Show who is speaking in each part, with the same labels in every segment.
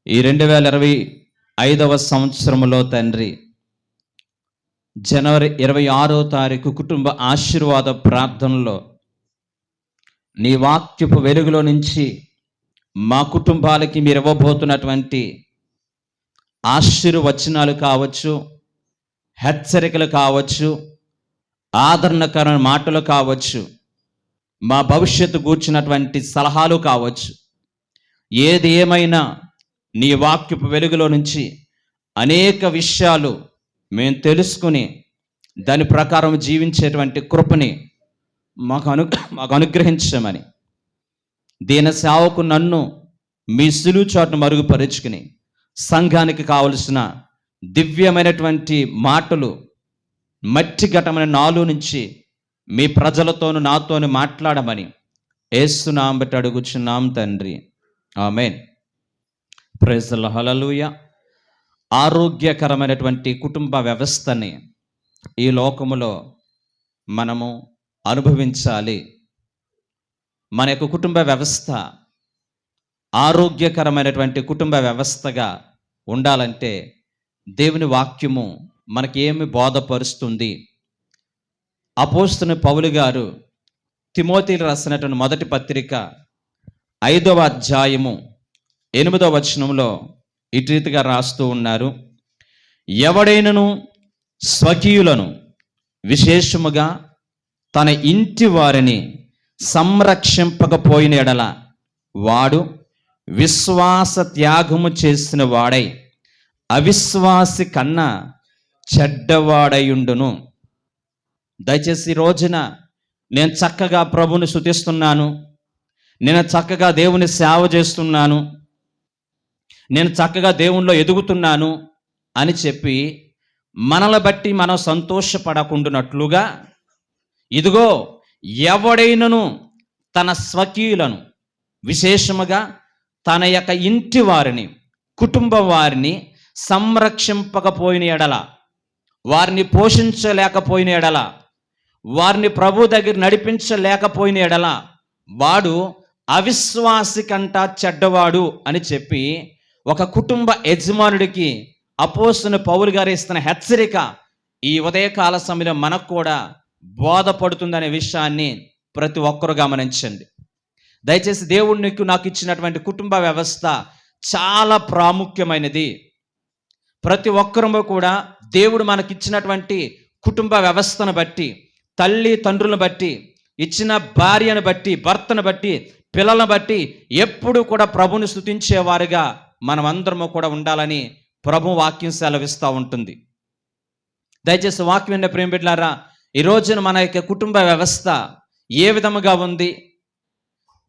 Speaker 1: ఈ 2025వ సంవత్సరంలో తండ్రి జనవరి 26వ తారీఖు కుటుంబ ఆశీర్వాద ప్రార్థనలో నీ వాక్యపు వెలుగులో నుంచి మా కుటుంబాలకి మీరు ఇవ్వబోతున్నటువంటి ఆశీర్వచనాలు కావచ్చు, హెచ్చరికలు కావచ్చు, ఆదరణకరమైన మాటలు కావచ్చు, మా భవిష్యత్తు గూర్చినటువంటి సలహాలు కావచ్చు, ఏది ఏమైనా నీ వాక్యపు వెలుగులో నుంచి అనేక విషయాలు మేము తెలుసుకుని దాని ప్రకారం జీవించేటువంటి కృపని మాకు అనుగ్రహించమని దీన సేవకు నన్ను మీ సులువు చాటును మరుగుపరుచుకుని సంఘానికి కావలసిన దివ్యమైనటువంటి మాటలు మట్టి ఘటమైన నాలో నుంచి మీ ప్రజలతోనూ నాతోను మాట్లాడమని యేసునామమున బట్టి అడుగుచున్నాం తండ్రి, amen. Praise the lord. Hallelujah. ఆరోగ్యకరమైనటువంటి కుటుంబ వ్యవస్థని ఈ లోకములో మనము అనుభవించాలి. మన యొక్క కుటుంబ వ్యవస్థ ఆరోగ్యకరమైనటువంటి కుటుంబ వ్యవస్థగా ఉండాలంటే దేవుని వాక్యము మనకి ఏమి బోధపరుస్తుంది? అపోస్తలుడైన పౌలు గారు తిమోతికి రాసినటువంటి మొదటి పత్రిక 5వ అధ్యాయము 8వ వచనంలో ఇటు రీతిగా రాస్తూ ఉన్నారు. ఎవడైనను స్వకీయులను విశేషముగా తన ఇంటి వారిని సంరక్షింపకపోయిన ఎడల వాడు విశ్వాస త్యాగము చేసిన వాడై అవిశ్వాసి కన్నా చెడ్డవాడయుండును. దయచేసి ఈ రోజున నేను చక్కగా ప్రభుని స్తుతిస్తున్నాను, నేను చక్కగా దేవుని సేవ చేస్తున్నాను, నేను చక్కగా దేవునిలో ఎదుగుతున్నాను అని చెప్పి మనల్ని బట్టి మనం సంతోషపడకుండానట్లుగా, ఇదిగో ఎవడైనను తన స్వకీయులను విశేషముగా తన యొక్క ఇంటి వారిని, కుటుంబ వారిని సంరక్షింపకపోయిన ఎడల, వారిని పోషించలేకపోయిన ఎడల, వారిని ప్రభు దగ్గర నడిపించలేకపోయిన ఎడల వాడు అవిశ్వాసి కంటా చెడ్డవాడు అని చెప్పి ఒక కుటుంబ యజమానుడికి అపోస్తలుడైన పౌలు గారు ఇస్తున్న హెచ్చరిక ఈ ఉదయకాల సమయంలో మనకు కూడా బోధపడుతుందనే విషయాన్ని ప్రతి ఒక్కరు గమనించండి. దయచేసి దేవుడు నాకు ఇచ్చినటువంటి కుటుంబ వ్యవస్థ చాలా ప్రాముఖ్యమైనది. ప్రతి ఒక్కరము కూడా దేవుడు మనకిచ్చినటువంటి కుటుంబ వ్యవస్థను బట్టి, తల్లి తండ్రులను బట్టి, ఇచ్చిన భార్యను బట్టి, భర్తను బట్టి, పిల్లలను బట్టి ఎప్పుడు కూడా ప్రభుని స్తుతించేవారుగా మనమందరము కూడా ఉండాలని ప్రభు వాక్యం సెలవిస్తూ ఉంటుంది. దయచేసి వాక్యం విన్న ప్రేమ బిడ్డలారా, ఈ రోజున మన యొక్క కుటుంబ వ్యవస్థ ఏ విధముగా ఉంది?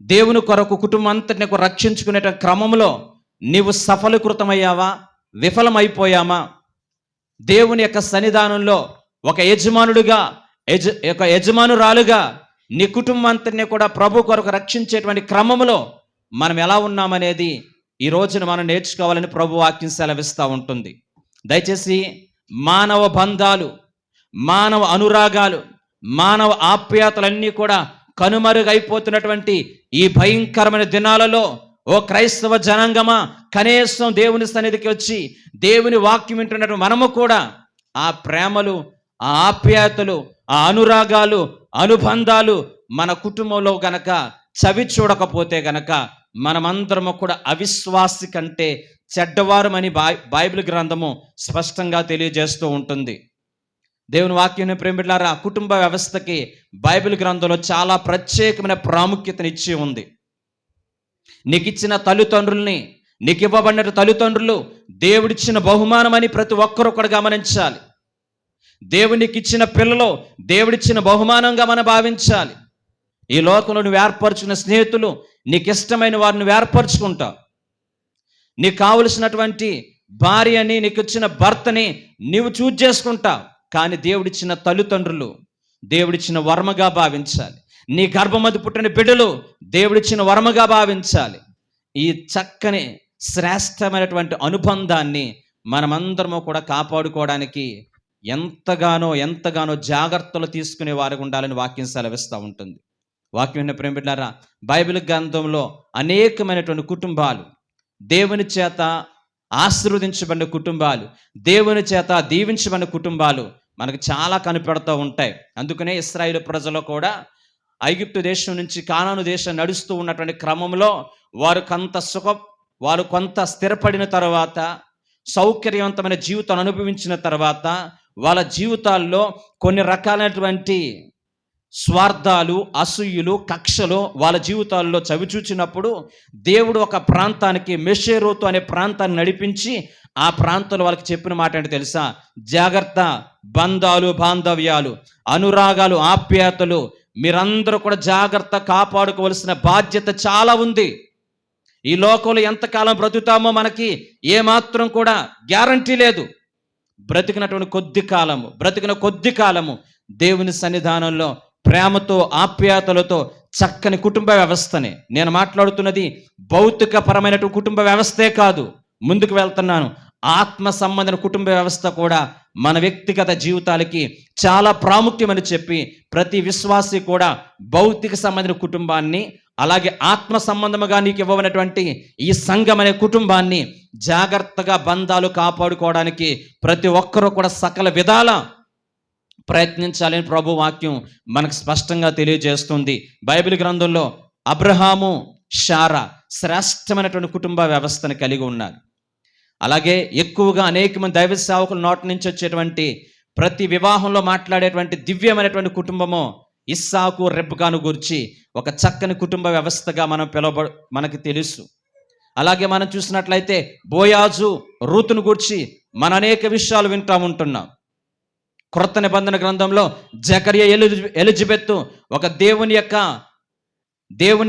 Speaker 1: దేవుని కొరకు కుటుంబం అంతటిని రక్షించుకునే క్రమంలో నీవు సఫలీకృతమయ్యావా, విఫలమైపోయామా? దేవుని యొక్క సన్నిధానంలో ఒక యజమానుడిగా, ఒక యజమానురాలుగా నీ కుటుంబం అంతటిని కూడా ప్రభు కొరకు రక్షించేటువంటి క్రమంలో మనం ఎలా ఉన్నామనేది ఈ రోజున మనం నేర్చుకోవాలని ప్రభు వాక్యం సెలవిస్తూ ఉంటుంది. దయచేసి మానవ బంధాలు, మానవ అనురాగాలు, మానవ ఆప్యాయతలన్నీ కూడా కనుమరుగైపోతున్నటువంటి ఈ భయంకరమైన దినాలలో ఓ క్రైస్తవ జనాంగమా, కనీసం దేవుని సన్నిధికి వచ్చి దేవుని వాక్యం వింటున్నట్టు మనము కూడా ఆ ప్రేమలు, ఆ ఆప్యాయతలు, ఆ అనురాగాలు, అనుబంధాలు మన కుటుంబంలో గనక చవి చూడకపోతే గనక మనమందరము కూడా అవిశ్వాసి కంటే చెడ్డవారమని బైబిల్ గ్రంథము స్పష్టంగా తెలియజేస్తూ ఉంటుంది. దేవుని వాక్యం ప్రేమ బిడ్డలారా, కుటుంబ వ్యవస్థకి బైబిల్ గ్రంథంలో చాలా ప్రత్యేకమైన ప్రాముఖ్యతనిచ్చి ఉంది. నీకు ఇచ్చిన తల్లిదండ్రుల్ని, నీకు ఇవ్వబడిన తల్లిదండ్రులు దేవుడిచ్చిన బహుమానమని ప్రతి ఒక్కరూ కూడా గమనించాలి. దేవునికి ఇచ్చిన పిల్లలు దేవుడిచ్చిన బహుమానంగా మనం భావించాలి. ఈ లోకంలో నువ్వు ఏర్పరచుకున్న స్నేహితులు, నీకు ఇష్టమైన వారిని ఏర్పరచుకుంటావు. నీకు కావలసినటువంటి భార్యని, నీకు ఇచ్చిన భర్తని నీవు చూజ్ చేసుకుంటావు. కానీ దేవుడిచ్చిన తల్లిదండ్రులు దేవుడిచ్చిన వరమగా భావించాలి. నీ గర్భమధ్య పుట్టిన బిడ్డలు దేవుడిచ్చిన వరమగా భావించాలి. ఈ చక్కని శ్రేష్టమైనటువంటి అనుబంధాన్ని మనమందరము కూడా కాపాడుకోవడానికి ఎంతగానో జాగ్రత్తలు తీసుకునే వారికి ఉండాలని వాక్యం సెలవిస్తూ ఉంటుంది. వాక్యం ప్రేమ బిడ్డలారా, బైబిల్ గ్రంథంలో అనేకమైనటువంటి కుటుంబాలు దేవుని చేత ఆశీర్వదించబడిన కుటుంబాలు, దేవుని చేత దీవించబడిన కుటుంబాలు మనకు చాలా కనిపెడుతూ ఉంటాయి. అందుకనే ఇశ్రాయేలు ప్రజలు కూడా ఐగుప్తు దేశం నుంచి కానాను దేశం నడుస్తూ ఉన్నటువంటి క్రమంలో వారు కొంత స్థిరపడిన తర్వాత, సౌకర్యవంతమైన జీవితాన్ని అనుభవించిన తర్వాత, వాళ్ళ జీవితాల్లో కొన్ని రకాలైనటువంటి స్వార్థాలు, అసూయలు, కక్షలు వాళ్ళ జీవితాల్లో చవిచూచినప్పుడు దేవుడు ఒక ప్రాంతానికి, మెషేరోతు అనే ప్రాంతాన్ని నడిపించి ఆ ప్రాంతంలో వాళ్ళకి చెప్పిన మాట ఏంటో తెలుసా? జాగ్రత్త, బంధాలు, బాంధవ్యాలు, అనురాగాలు, ఆప్యాయతలు మీరందరూ కూడా జాగ్రత్త కాపాడుకోవలసిన బాధ్యత చాలా ఉంది. ఈ లోకంలో ఎంతకాలం బ్రతుకుతామో మనకి ఏమాత్రం కూడా గ్యారంటీ లేదు. బ్రతికిన కొద్ది కాలము దేవుని సన్నిధానంలో ప్రేమతో, ఆప్యాయతలతో చక్కని కుటుంబ వ్యవస్థని, నేను మాట్లాడుతున్నది భౌతికపరమైనటువంటి కుటుంబ వ్యవస్థే కాదు, ముందుకు వెళ్తున్నాను, ఆత్మ సంబంధమైన కుటుంబ వ్యవస్థ కూడా మన వ్యక్తిగత జీవితాలకి చాలా ప్రాముఖ్యమని చెప్పి ప్రతి విశ్వాసి కూడా భౌతిక సంబంధించిన కుటుంబాన్ని, అలాగే ఆత్మ సంబంధముగా నీకు ఇవ్వబడినటువంటి ఈ సంఘం అనే కుటుంబాన్ని జాగ్రత్తగా బంధాలు కాపాడుకోవడానికి ప్రతి ఒక్కరూ కూడా సకల విధాల ప్రయత్నించాలని ప్రభు వాక్యం మనకు స్పష్టంగా తెలియజేస్తుంది. బైబిల్ గ్రంథంలో అబ్రహాము, శారా శ్రేష్టమైనటువంటి కుటుంబ వ్యవస్థను కలిగి ఉన్నారు. అలాగే ఎక్కువగా అనేక మంది దైవ సేవకుల నోటి నుంచి వచ్చేటువంటి ప్రతి వివాహంలో మాట్లాడేటువంటి దివ్యమైనటువంటి కుటుంబము ఇస్సాకు, రెబ్కాను గురించి ఒక చక్కని కుటుంబ వ్యవస్థగా మనకి తెలుసు. అలాగే మనం చూసినట్లయితే బోయాజు, రూతును గురించి మన అనేక విషయాలు వింటూ ఉంటున్నాం. క్రొత్త నిబంధన గ్రంథంలో జకరియా, ఎలిజబెత్ ఒక దేవుని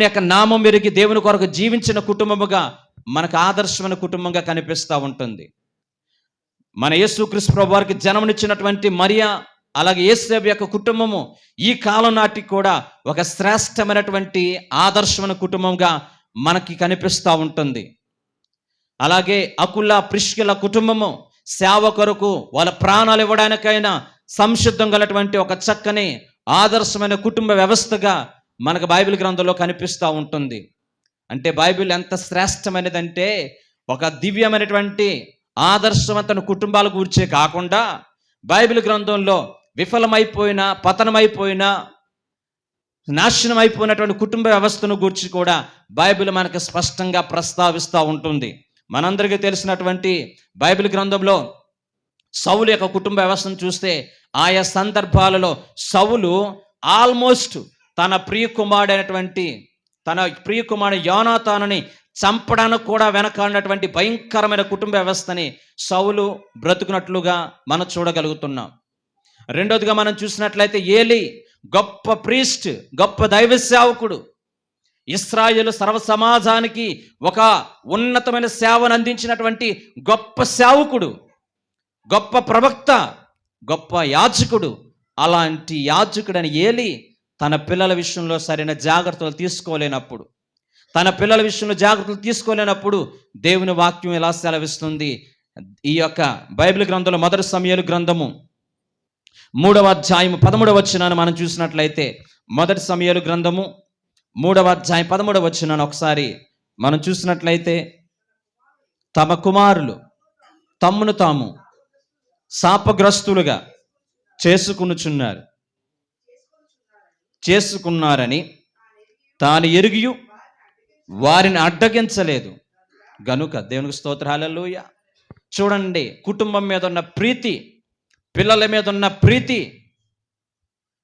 Speaker 1: యొక్క నామం ఎరిగి దేవుని కొరకు జీవించిన కుటుంబముగా మనకు ఆదర్శమైన కుటుంబంగా కనిపిస్తూ ఉంటుంది. మన యేసుక్రీస్తు ప్రభువు వారికి జన్మనిచ్చినటువంటి మరియా, అలాగే యేసేపు యొక్క కుటుంబము ఈ కాలం నాటికి కూడా ఒక శ్రేష్టమైనటువంటి ఆదర్శమైన కుటుంబంగా మనకి కనిపిస్తూ ఉంటుంది. అలాగే అకుల, ప్రిస్కిల కుటుంబము సేవ కొరకు వాళ్ళ ప్రాణాలు ఇవ్వడానికైనా సంసిద్ధం గలటువంటి ఒక చక్కని ఆదర్శమైన కుటుంబ వ్యవస్థగా మనకు బైబిల్ గ్రంథంలో కనిపిస్తూ ఉంటుంది. అంటే బైబిల్ ఎంత శ్రేష్టమైనదంటే ఒక దివ్యమైనటువంటి ఆదర్శవంతమైన కుటుంబాల గురించే కాకుండా బైబిల్ గ్రంథంలో విఫలమైపోయిన, పతనమైపోయిన, నాశనం అయిపోయినటువంటి కుటుంబ వ్యవస్థను గురించి కూడా బైబిల్ మనకు స్పష్టంగా ప్రస్తావిస్తూ ఉంటుంది. మనందరికీ తెలిసినటువంటి బైబిల్ గ్రంథంలో సౌలు యొక్క కుటుంబ వ్యవస్థను చూస్తే ఆయా సందర్భాలలో సౌలు ఆల్మోస్ట్ తన ప్రియ కుమారుడు యోనాతానుని చంపడానికి కూడా వెనకాడినటువంటి భయంకరమైన కుటుంబ వ్యవస్థని సౌలు బ్రతుకున్నట్లుగా మనం చూడగలుగుతున్నాం. రెండోదిగా మనం చూసినట్లయితే ఏలీ గొప్ప ప్రీస్ట్, గొప్ప దైవ సేవకుడు, ఇశ్రాయేలు సర్వ సమాజానికి ఒక ఉన్నతమైన సేవను అందించినటువంటి గొప్ప సేవకుడు, గొప్ప ప్రవక్త, గొప్ప యాజకుడు. అలాంటి యాజకుడని ఏలీ తన పిల్లల విషయంలో సరైన జాగ్రత్తలు తీసుకోలేనప్పుడు దేవుని వాక్యం ఎలా సెలవిస్తుంది? ఈ యొక్క బైబిల్ గ్రంథంలో మొదటి సమూయేలు గ్రంథము 3వ అధ్యాయం 13వ వచనాన్ని మనం చూసినట్లయితే, మొదటి సమూయేలు గ్రంథము 3వ అధ్యాయం 13వ వచనాన్ని ఒకసారి మనం చూసినట్లయితే, తమ కుమారులు తమ్మును తాము శాపగ్రస్తులుగా చేసుకున్నారని తాను ఎరిగియు వారిని అడ్డగించలేదు గనుక. దేవునికి స్తోత్రం, హల్లెలూయా. చూడండి, కుటుంబం మీద ఉన్న ప్రీతి, పిల్లల మీద ఉన్న ప్రీతి,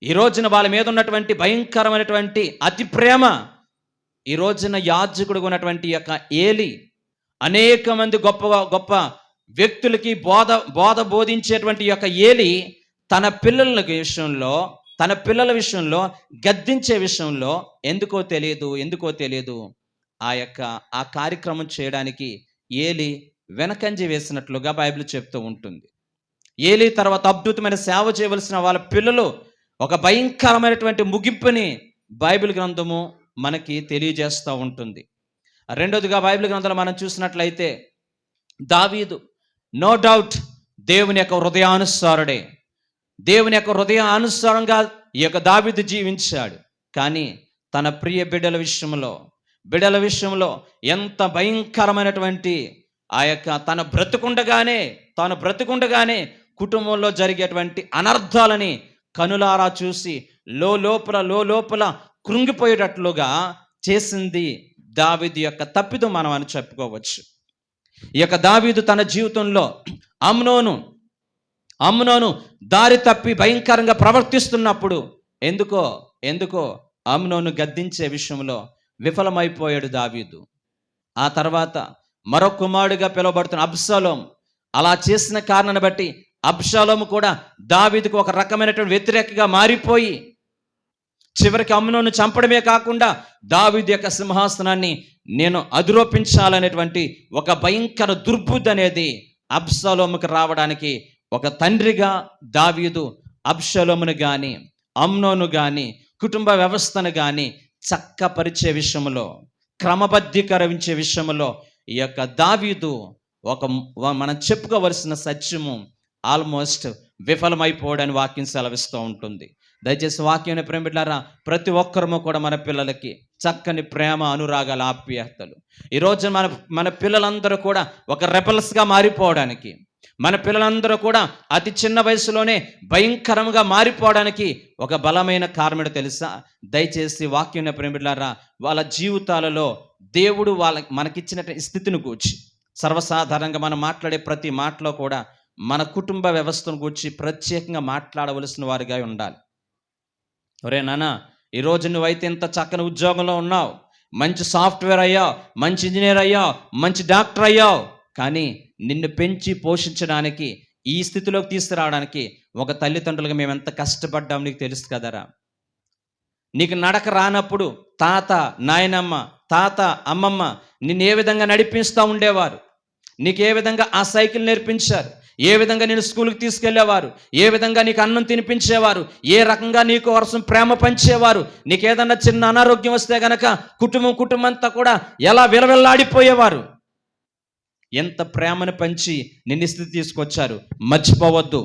Speaker 1: ఈ రోజున వాళ్ళ మీద ఉన్నటువంటి భయంకరమైనటువంటి అతి ప్రేమ, ఈ రోజున యాజకుడుగా ఉన్నటువంటి యొక్క ఏలీ అనేక మంది గొప్ప వ్యక్తులకి బోధ బోధించేటువంటి యొక్క ఏలీ తన పిల్లల విషయంలో గద్దించే విషయంలో ఎందుకో తెలియదు ఆ కార్యక్రమం చేయడానికి ఏలీ వెనకంజ వేసినట్లుగా బైబిల్ చెప్తూ ఉంటుంది. ఏలీ తర్వాత అద్భుతమైన సేవ చేయవలసిన వాళ్ళ పిల్లలు ఒక భయంకరమైనటువంటి ముగింపుని బైబిల్ గ్రంథము మనకి తెలియజేస్తూ ఉంటుంది. రెండోదిగా బైబిల్ గ్రంథంలో మనం చూసినట్లయితే దావీదు నో డౌట్ దేవుని యొక్క హృదయానుసారంగా ఈ యొక్క దావీదు జీవించాడు. కానీ తన ప్రియ బిడ్డల విషయంలో, బిడ్డల విషయంలో ఎంత భయంకరమైనటువంటి ఆ యొక్క తాను బ్రతుకుండగానే కుటుంబంలో జరిగేటువంటి అనర్థాలని కనులారా చూసి లోపల కృంగిపోయేటట్లుగా చేసింది దావీదు యొక్క తప్పిదం మనం అని చెప్పుకోవచ్చు. ఈ యొక్క దావీదు తన జీవితంలో అమ్నోను దారి తప్పి భయంకరంగా ప్రవర్తిస్తున్నప్పుడు ఎందుకో అమ్నోను గద్దించే విషయంలో విఫలమైపోయాడు దావీదు. ఆ తర్వాత మరో కుమారుడిగా పిలువబడుతున్న అబ్షాలోం అలా చేసిన కారణాన్ని బట్టి అబ్షాలోము కూడా దావీదుకు ఒక రకమైనటువంటి వ్యతిరేకగా మారిపోయి చివరికి అమ్నోను చంపడమే కాకుండా దావీదు యొక్క సింహాసనాన్ని నేను అధిరోపించాలనేటువంటి ఒక భయంకర దుర్బుద్ధి అనేది అబ్షాలోముకు రావడానికి ఒక తండ్రిగా దావీదు అబ్షాలోమును కానీ అమ్నోను కానీ కుటుంబ వ్యవస్థను కానీ చక్కపరిచే విషయంలో, క్రమబద్ధీకరించే విషయంలో ఈ యొక్క దావీదు మనం చెప్పుకోవలసిన సత్యము ఆల్మోస్ట్ విఫలమైపోవడానికి వాక్యం సెలవిస్తూ ఉంటుంది. దయచేసి వాక్యం ప్రేమ బిడ్డలారా, ప్రతి ఒక్కరము కూడా మన పిల్లలకి చక్కని ప్రేమ, అనురాగాలు, ఆప్యాయతలు ఈరోజు మన పిల్లలందరూ కూడా ఒక రెబల్స్గా మారిపోవడానికి, మన పిల్లలందరూ కూడా అతి చిన్న వయసులోనే భయంకరంగా మారిపోవడానికి ఒక బలమైన కారణం తెలుసా? దయచేసి వాక్యం ప్రేమ బిడ్డలారా, వాళ్ళ జీవితాలలో దేవుడు మనకిచ్చిన స్థితిని గూర్చి, సర్వసాధారణంగా మనం మాట్లాడే ప్రతి మాటలో కూడా మన కుటుంబ వ్యవస్థను గురించి ప్రత్యేకంగా మాట్లాడవలసిన వారిగా ఉండాలి. ఒరే నాన్న, ఈరోజు నువ్వైతే ఇంత చక్కని ఉద్యోగంలో ఉన్నావు, మంచి సాఫ్ట్వేర్ అయ్యావు, మంచి ఇంజనీర్ అయ్యావు, మంచి డాక్టర్ అయ్యావు, కానీ నిన్ను పెంచి పోషించడానికి, ఈ స్థితిలోకి తీసుకురావడానికి ఒక తల్లిదండ్రులుగా మేము ఎంత కష్టపడ్డాం నీకు తెలుసు కదరా. నీకు నడక రానప్పుడు తాత, నాయనమ్మ, తాత, అమ్మమ్మ నిన్ను ఏ విధంగా నడిపిస్తూ ఉండేవారు, నీకు ఏ విధంగా ఆ సైకిల్ నేర్పించారు, ఏ విధంగా నేను స్కూల్కి తీసుకెళ్లేవారు, ఏ విధంగా నీకు అన్నం తినిపించేవారు, ఏ రకంగా నీకు వర్షం ప్రేమ పంచేవారు, నీకు ఏదన్నా చిన్న అనారోగ్యం వస్తే గనక కుటుంబం అంతా కూడా ఎలా విలవిల్లాడిపోయేవారు. ఎంత ప్రేమను పంచి నిన్ను స్థితి తీసుకొచ్చారు. మర్చిపోవద్దు,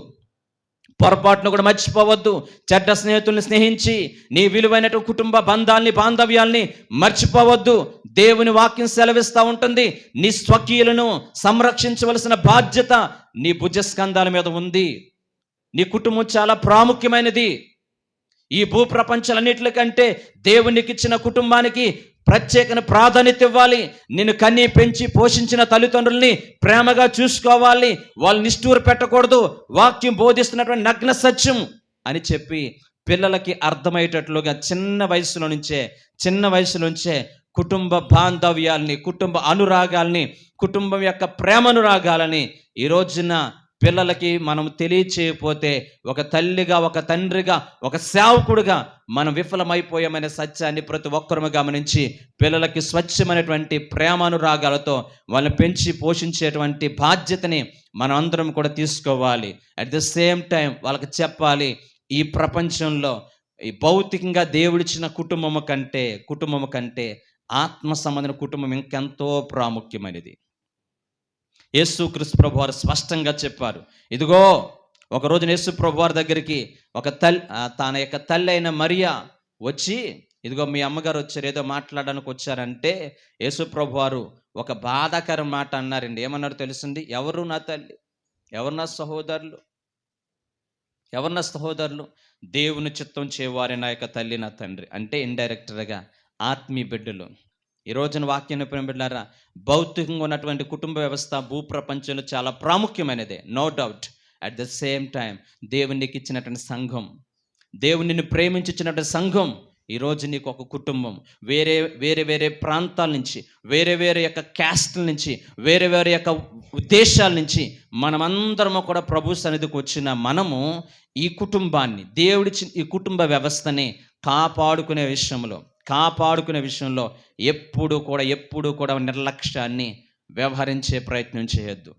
Speaker 1: పొరపాటును కూడా మర్చిపోవద్దు. చెడ్డ స్నేహితుల్ని స్నేహించి నీ విలువైన కుటుంబ బాంధవ్యాల్ని మర్చిపోవద్దు. దేవుని వాక్యం సెలవిస్తూ ఉంటుంది, నీ స్వకీయులను సంరక్షించవలసిన బాధ్యత నీ భుజస్కంధాల మీద ఉంది. నీ కుటుంబం చాలా ప్రాముఖ్యమైనది. ఈ భూప్రపంచాలన్నిటికంటే దేవునికి ఇచ్చిన కుటుంబానికి ప్రత్యేక ప్రాధాన్యత ఇవ్వాలి. నిన్ను కన్ని పెంచి పోషించిన తల్లిదండ్రుల్ని ప్రేమగా చూసుకోవాలి, వాళ్ళు నిష్ఠూర పెట్టకూడదు. వాక్యం బోధిస్తున్నటువంటి నగ్న సత్యం అని చెప్పి పిల్లలకి అర్థమయ్యేటట్లుగా చిన్న వయసు నుంచే కుటుంబ బాంధవ్యాల్ని, కుటుంబ అనురాగాల్ని, కుటుంబం యొక్క ప్రేమనురాగాలని ఈ రోజున పిల్లలకి మనం తెలియచేయకపోతే ఒక తల్లిగా, ఒక తండ్రిగా, ఒక సేవకుడుగా మనం విఫలమైపోయామనే సత్యాన్ని ప్రతి ఒక్కరూ గమనించి పిల్లలకి స్వచ్ఛమైనటువంటి ప్రేమానురాగాలతో వాళ్ళని పెంచి పోషించేటువంటి బాధ్యతని మనం అందరం కూడా తీసుకోవాలి. అట్ ద సేమ్ టైం వాళ్ళకి చెప్పాలి, ఈ ప్రపంచంలో ఈ భౌతికంగా దేవుడిచ్చిన కుటుంబము కంటే ఆత్మ సంబంధమైన కుటుంబం ఇంకెంతో ప్రాముఖ్యమైనది. యేసుక్రీస్తు ప్రభువారు స్పష్టంగా చెప్పారు. ఇదిగో ఒకరోజు యేసు ప్రభువారి దగ్గరికి తన యొక్క తల్లి అయిన మరియా వచ్చి, ఇదిగో మీ అమ్మగారు వచ్చారు, ఏదో మాట్లాడడానికి వచ్చారంటే యేసు ప్రభువారు ఒక బాధాకర మాట అన్నారండి. ఏమన్నారో తెలుసండి? ఎవరు నా తల్లి, ఎవరు నా సహోదరులు? దేవుని చిత్తం చేయవారే నా యొక్క తల్లి, నా తండ్రి. అంటే ఇండైరెక్టర్గా ఆత్మీయ బిడ్డలు. ఈ రోజున వాక్యాన్ని బిడ్డలారా, భౌతికంగా ఉన్నటువంటి కుటుంబ వ్యవస్థ భూప్రపంచంలో చాలా ప్రాముఖ్యమైనదే, no doubt. At the same time దేవునికి ఇచ్చినటువంటి సంఘం, దేవుని ప్రేమించినటువంటి సంఘం, ఈరోజు నీకు ఒక కుటుంబం. వేరే ప్రాంతాల నుంచి, వేరే యొక్క క్యాస్ట్ల నుంచి, వేరే యొక్క ఉద్దేశాల నుంచి మనమందరము కూడా ప్రభు సన్నిధికి వచ్చిన మనము ఈ కుటుంబాన్ని, దేవుడిచ్చిన ఈ కుటుంబ వ్యవస్థని కాపాడుకునే విషయంలో ఎప్పుడు కూడా నిర్లక్ష్యాన్ని వ్యవహరించే ప్రయత్నం చేయొద్దు.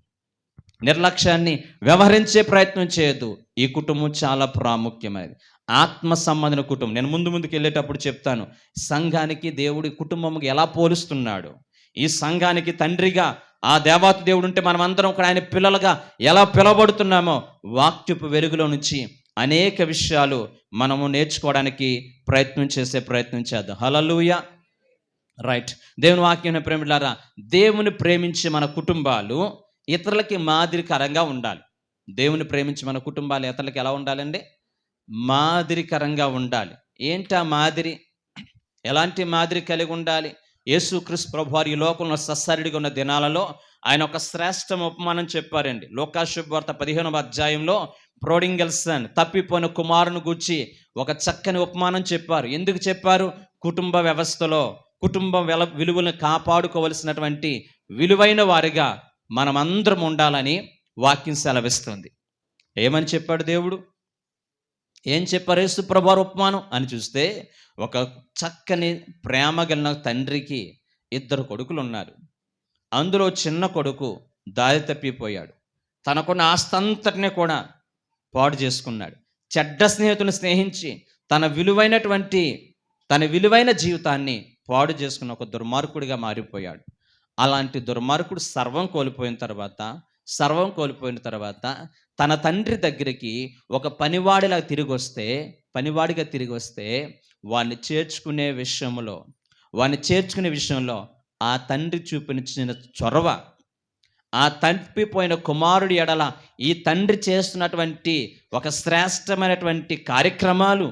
Speaker 1: ఈ కుటుంబం చాలా ప్రాముఖ్యమైనది, ఆత్మ సంబంధన కుటుంబం. నేను ముందుకు వెళ్ళేటప్పుడు చెప్తాను, సంఘానికి దేవుడి కుటుంబంకి ఎలా పోలుస్తున్నాడు. ఈ సంఘానికి తండ్రిగా ఆ దేవాతి దేవుడు ఉంటే మనం అందరం కూడా ఆయన పిల్లలుగా ఎలా పిలవబడుతున్నామో వాక్యపు వెలుగులో నుంచి అనేక విషయాలు మనము నేర్చుకోవడానికి ప్రయత్నం చేద్దాం. హల్లెలూయా. రైట్. దేవుని వాక్యం ప్రేమిలారా, దేవుని ప్రేమించే మన కుటుంబాలు ఇతరులకి మాదిరికరంగా ఉండాలి. దేవుని ప్రేమించి మన కుటుంబాలు ఇతరులకి ఎలా ఉండాలండి? మాదిరికరంగా ఉండాలి. ఏంటా మాదిరి? ఎలాంటి మాదిరి కలిగి ఉండాలి? యేసుక్రీస్తు ప్రభువారు ఈ లోకంలో సస్సరిడిగా ఉన్న దినాలలో ఆయన ఒక శ్రేష్ఠ ఉపమానం చెప్పారండి. లూకా శుభవార్త 15వ అధ్యాయంలో ప్రోడింగల్ సన్, తప్పిపోయిన కుమారుని గూర్చి ఒక చక్కని ఉపమానం చెప్పారు. ఎందుకు చెప్పారు? కుటుంబ వ్యవస్థలో కుటుంబ విలువలను కాపాడుకోవలసినటువంటి విలువైన వారిగా మనమందరం ఉండాలని వాక్యం సెలవిస్తుంది. ఏమని చెప్పాడు దేవుడు? ఏం చెప్పారు యేసు ప్రభువారు ఉపమానం అని చూస్తే, ఒక చక్కని ప్రేమ కలిగిన తండ్రికి 2 కొడుకులు ఉన్నారు. అందులో చిన్న కొడుకు దారి తప్పిపోయాడు. తనకున్న ఆస్తంతటిని కూడా పాడు చేసుకున్నాడు. చెడ్డ స్నేహితుని స్నేహించి తన విలువైన జీవితాన్ని పాడు చేసుకున్న ఒక దుర్మార్గుడిగా మారిపోయాడు. అలాంటి దుర్మార్గుడు సర్వం కోల్పోయిన తర్వాత తన తండ్రి దగ్గరికి ఒక పనివాడిగా తిరిగి వస్తే వాడిని చేర్చుకునే విషయంలో ఆ తండ్రి చూపించిన చొరవ, ఆ తప్పిపోయిన కుమారుడి ఎడల ఈ తండ్రి చేస్తున్నటువంటి ఒక శ్రేష్టమైనటువంటి కార్యక్రమాలు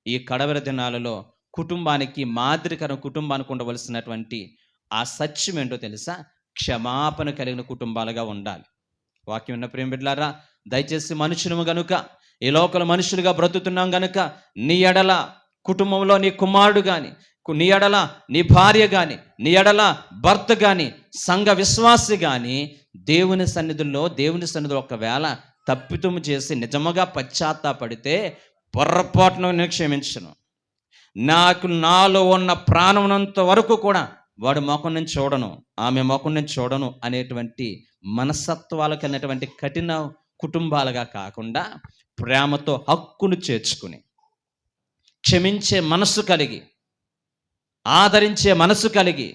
Speaker 1: ఈ కడవరి దినాలలో కుటుంబానికి ఉండవలసినటువంటి ఆ సత్యం ఏంటో తెలుసా? క్షమాపణ కలిగిన కుటుంబాలుగా ఉండాలి. వాక్యం ఉన్న ప్రేమ బిడ్డలారా, దయచేసి మనుషులము గనుక, ఈ లోకల మనుషులుగా బ్రతుకుతున్నాం గనుక, నీ ఎడల కుటుంబంలో నీ కుమారుడు కానీ, నీ ఎడల నీ భార్య కానీ, నీ ఎడల భర్త కానీ, సంఘ విశ్వాసి కానీ దేవుని సన్నిధిలో ఒకవేళ తప్పితుము చేసి నిజముగా పశ్చాత్తాపడితే పొర్రపాటును నేను క్షమించను. నాలో ఉన్న ప్రాణమునంత వరకు కూడా వాడు మొఖం నుంచి చూడను, ఆమె మొఖం నుంచి చూడను అనేటువంటి మనస్తత్వాలకు అనేటువంటి కఠిన కుటుంబాలుగా కాకుండా, ప్రేమతో హక్కును చేర్చుకుని, క్షమించే మనస్సు కలిగి, ఆదరించే మనస్సు కలిగి,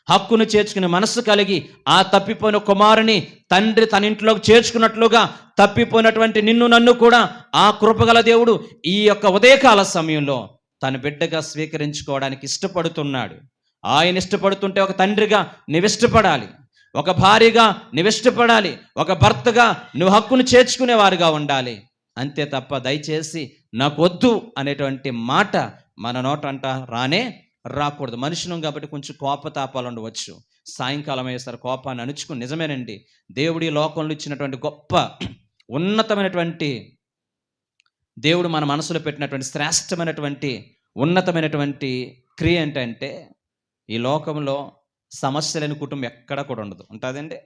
Speaker 1: హక్కును చేర్చుకునే మనస్సు కలిగి, ఆ తప్పిపోయిన కుమారుని తండ్రి తన ఇంట్లోకి చేర్చుకున్నట్లుగా తప్పిపోయినటువంటి నిన్ను నన్ను కూడా ఆ కృపగల దేవుడు ఈ యొక్క ఉదయకాల సమయంలో తన బిడ్డగా స్వీకరించుకోవడానికి ఇష్టపడుతున్నాడు. ఆయన ఇష్టపడుతుంటే ఒక తండ్రిగా నీవిష్టపడాలి, ఒక భార్యగా నీవిష్టపడాలి, ఒక భర్తగా నువ్వు హక్కును చేర్చుకునేవారుగా ఉండాలి. అంతే తప్ప దయచేసి నాకు వద్దు అనేటువంటి మాట మన నోటంట రాకూడదు. మనుషులం కాబట్టి కొంచెం కోపతాపాలు ఉండవచ్చు. సాయంకాలం అయ్యేసరి కోపాన్ని అణుచుకుని, నిజమేనండి, దేవుడి లోకంలో ఇచ్చినటువంటి గొప్ప ఉన్నతమైనటువంటి దేవుడు మన మనసులో పెట్టినటువంటి శ్రేష్టమైనటువంటి ఉన్నతమైనటువంటి క్రియ ఏంటంటే, ఈ లోకంలో సమస్య లేని కుటుంబం ఎక్కడా కూడా ఉండదు. ఉంటుందండి,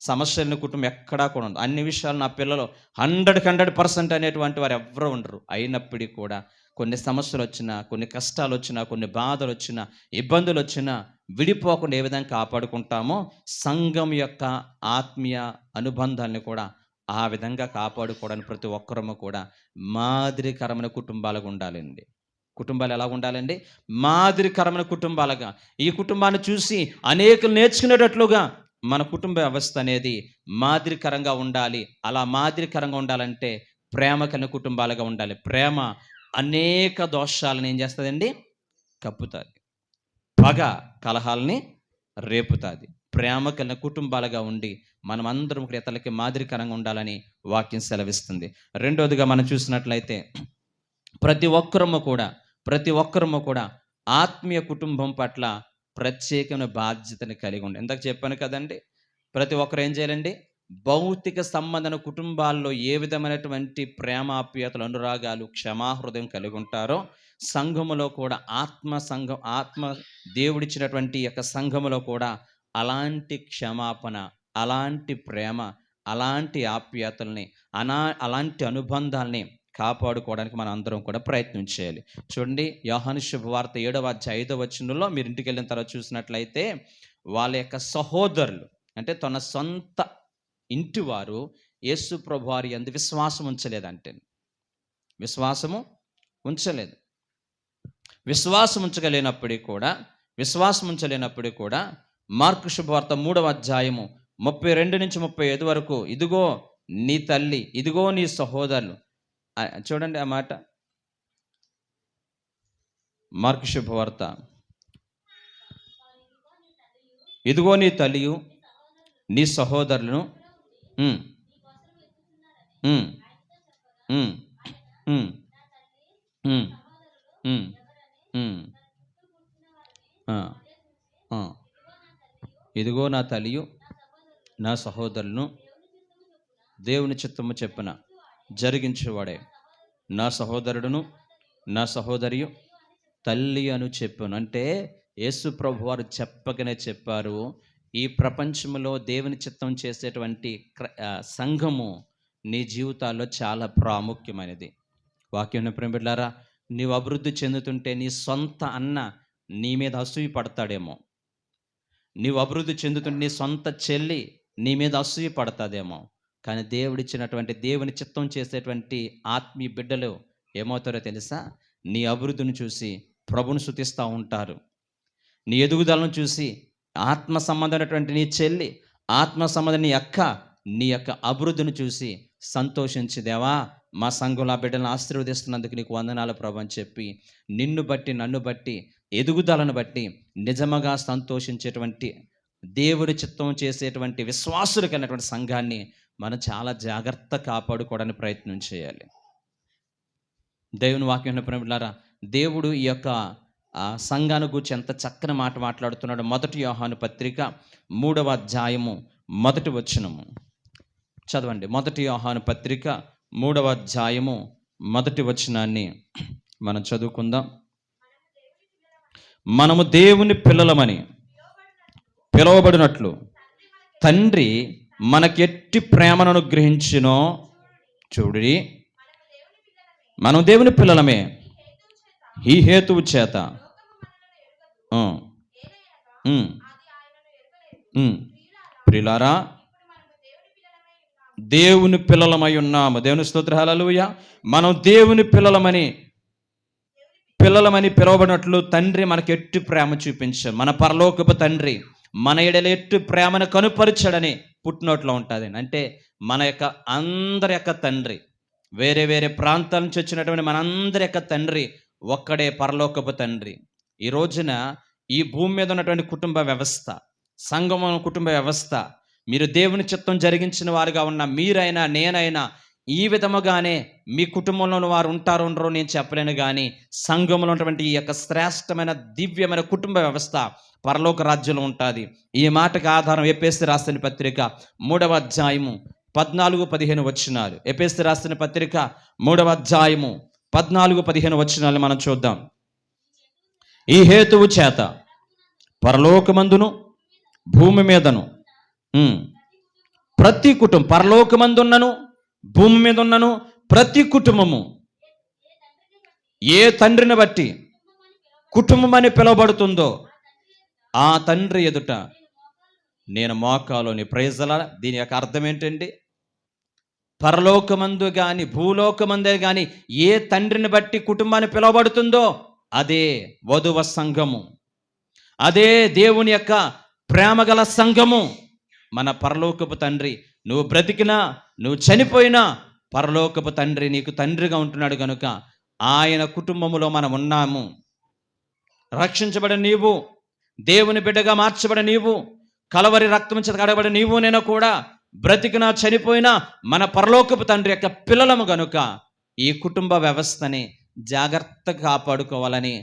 Speaker 1: సమస్య లేని కుటుంబం ఎక్కడా కూడా ఉండదు. అన్ని విషయాలు నా పిల్లలు 100% అనేటువంటి వారు ఎవరూ ఉండరు. అయినప్పటికీ కూడా కొన్ని సమస్యలు వచ్చినా, కొన్ని కష్టాలు వచ్చినా, కొన్ని బాధలు వచ్చినా, ఇబ్బందులు వచ్చినా విడిపోకుండా ఏ విధంగా కాపాడుకుంటామో, సంఘం యొక్క ఆత్మీయ అనుబంధాన్ని కూడా ఆ విధంగా కాపాడుకోవడానికి ప్రతి ఒక్కరము కూడా మాదిరికరమైన కుటుంబాలుగా ఉండాలండి. కుటుంబాలు ఎలా ఉండాలండి? మాదిరికరమైన కుటుంబాలుగా. ఈ కుటుంబాన్ని చూసి అనేకులు నేర్చుకునేటట్లుగా మన కుటుంబ వ్యవస్థ అనేది మాదిరికరంగా ఉండాలి. అలా మాదిరికరంగా ఉండాలంటే ప్రేమ కలిగిన కుటుంబాలుగా ఉండాలి. ప్రేమ అనేక దోషాలను ఏం చేస్తుందండి? కప్పుతుంది. పగ కలహాలని రేపుతుంది. ప్రేమ కలిగిన కుటుంబాలుగా ఉండి మనమందరం ఇతరులకి మాదిరికరంగా ఉండాలని వాక్యం సెలవిస్తుంది. రెండోదిగా మనం చూసినట్లయితే ప్రతి ఒక్కరము కూడా ఆత్మీయ కుటుంబం పట్ల ప్రత్యేకమైన బాధ్యతను కలిగి ఉండి, ఇందాక చెప్పాను కదండి, ప్రతి ఒక్కరు ఏం చేయాలండి? భౌతిక సంబంధన కుటుంబాల్లో ఏ విధమైనటువంటి ప్రేమాప్యతలు, అనురాగాలు, క్షమాహృదయం కలిగి ఉంటారో, సంఘములో కూడా ఆత్మ దేవుడిచ్చినటువంటి యొక్క సంఘములో కూడా అలాంటి క్షమాపణ, అలాంటి ప్రేమ, అలాంటి ఆప్యాయతల్ని, అలాంటి అనుబంధాలని కాపాడుకోవడానికి మనం అందరం కూడా ప్రయత్నం చేయాలి. చూడండి, యోహాను శుభవార్త 7వ అధ్యాయం 5వ వచనంలో మీరు ఇంటికి వెళ్ళిన తర్వాత చూసినట్లయితే, వాళ్ళ యొక్క సహోదరులు అంటే తన సొంత ఇంటి వారు యేసు ప్రభువారి యందు విశ్వాసం ఉంచలేదంటే, విశ్వాసం ఉంచలేనప్పటికీ కూడా మార్కు శుభవార్త 3వ అధ్యాయము 32 నుంచి 35 వరకు, ఇదిగో నీ తల్లి, ఇదిగో నీ సహోదరులు. చూడండి ఆ మాట, మార్కు శుభవార్త ఇదిగో నీ తల్లియు నీ సహోదరులను ఉమ్, ఉమ్, ఉమ్, ఉమ్, ఉమ్, ఉమ్, ఉమ్, ఆ, ఆ. ఇదిగో నా తల్లియు నా సహోదరులను దేవుని చిత్తము చెప్పున జరిగించేవాడే నా సహోదరుడును నా సహోదరియు తల్లి అను చెప్పును. అంటే యేసు ప్రభు వారు చెప్పకనే చెప్పారు, ఈ ప్రపంచంలో దేవుని చిత్తం చేసేటువంటి సంఘము నీ జీవితాల్లో చాలా ప్రాముఖ్యమైనది. వాక్యం ప్రేమిలారా, నీవు అభివృద్ధి చెందుతుంటే నీ సొంత అన్న నీ మీద అసూయ పడతాడేమో, నీవు అభివృద్ధి చెందుతుంటే నీ సొంత చెల్లి నీ మీద అసూయ పడతాదేమో. కానీ దేవుడిచ్చినటువంటి దేవుని చిత్తం చేసేటువంటి ఆత్మీయ బిడ్డలు ఏమవుతారో తెలుసా? నీ అభివృద్ధిని చూసి ప్రభుని స్తుతిస్తూ ఉంటారు. నీ ఎదుగుదలను చూసి ఆత్మ సంబంధమైనటువంటి నీ చెల్లి, ఆత్మ సంబంధం నీ అక్క, నీ యొక్క అభివృద్ధిని చూసి సంతోషించి, దేవా మా సంఘంలో ఆ బిడ్డలను ఆశీర్వదిస్తున్నందుకు నీకు వందనాలు ప్రభు అని చెప్పి నిన్ను బట్టి నన్ను బట్టి ఎదుగుదలను బట్టి నిజముగా సంతోషించేటువంటి దేవుడి చిత్తం చేసేటువంటి విశ్వాసులు కలిగినటువంటి సంఘాన్ని మనం చాలా జాగ్రత్త కాపాడుకోవడానికి ప్రయత్నం చేయాలి. దేవుని వాక్యం ప్రేమిలారా, దేవుడు ఈ యొక్క సంఘాన్ని గురించి ఎంత చక్కని మాట మాట్లాడుతున్నాడు. 1 యోహాను పత్రిక 3వ అధ్యాయము 1వ వచనము చదవండి. 1 యోహాను పత్రిక 3వ అధ్యాయము 1వ వచనాన్ని మనం చదువుకుందాం. మనము దేవుని పిల్లలమని పిలువబడినట్లు తండ్రి మనకెట్టి ప్రేమను అనుగ్రహించినో చూడి, మనం దేవుని పిల్లలమే ఈ హేతువు చేత ప్రియులారా దేవుని పిల్లలమై ఉన్నాము. దేవుని స్తోత్రం, హల్లెలూయా. మనం దేవుని పిల్లలమని పిలువబడినట్లు తండ్రి మనకి ఎట్టి ప్రేమ చూపించాడు. మన పరలోకపు తండ్రి మన ఎడల ఎట్టి ప్రేమను కనుపరిచాడని పుట్టినోట్లో ఉంటుంది. అంటే మన యొక్క అందరి యొక్క తండ్రి, వేరే వేరే ప్రాంతాల నుంచి వచ్చినటువంటి మనందరి యొక్క తండ్రి ఒక్కడే, పరలోకపు తండ్రి. ఈ రోజున ఈ భూమి మీద ఉన్నటువంటి కుటుంబ వ్యవస్థ, సంఘం కుటుంబ వ్యవస్థ, మీరు దేవుని చిత్తం జరిగించిన వారుగా ఉన్న మీరైనా నేనైనా ఈ విధముగానే మీ కుటుంబంలో వారు ఉంటారు ఉండరు నేను చెప్పలేను. కానీ సంఘంలో ఉన్నటువంటి ఈ యొక్క శ్రేష్టమైన దివ్యమైన కుటుంబ వ్యవస్థ పరలోక రాజ్యంలో ఉంటుంది. ఈ మాటకు ఆధారం ఎఫెసీ రాసిన పత్రిక 3వ అధ్యాయము 14-15 వచనాలు. ఎఫెసీ రాసిన పత్రిక 3వ అధ్యాయము 14-15 వచనాలు మనం చూద్దాం. ఈ హేతువు చేత పరలోకమందును భూమి మీదను ప్రతి కుటుంబం, పరలోకమందున్నను భూమి మీద ఉన్నను ప్రతి కుటుంబము ఏ తండ్రిని బట్టి కుటుంబం అని పిలువబడుతుందో ఆ తండ్రి ఎదుట నేను మోకాలుని. ప్రైజలా. దీని యొక్క అర్థం ఏంటండి? పరలోకమందు కానీ భూలోకమందే కానీ ఏ తండ్రిని బట్టి కుటుంబాన్ని పిలువబడుతుందో అదే వధువ సంఘము, అదే దేవుని యొక్క ప్రేమగల సంఘము. మన పరలోకపు తండ్రి, నువ్వు బ్రతికినా నువ్వు చనిపోయినా పరలోకపు తండ్రి నీకు తండ్రిగా ఉంటున్నాడు కనుక ఆయన కుటుంబములో మనం ఉన్నాము. రక్షించబడిన నీవు, దేవుని బిడ్డగా మార్చబడిన నీవు, కలవరి రక్తం చేత కడగబడిన నీవు నేను కూడా బ్రతికినా చనిపోయినా మన పరలోకపు తండ్రి యొక్క పిల్లలము గనుక ఈ కుటుంబ వ్యవస్థని జాగ్రత్తగా కాపాడుకోవాలని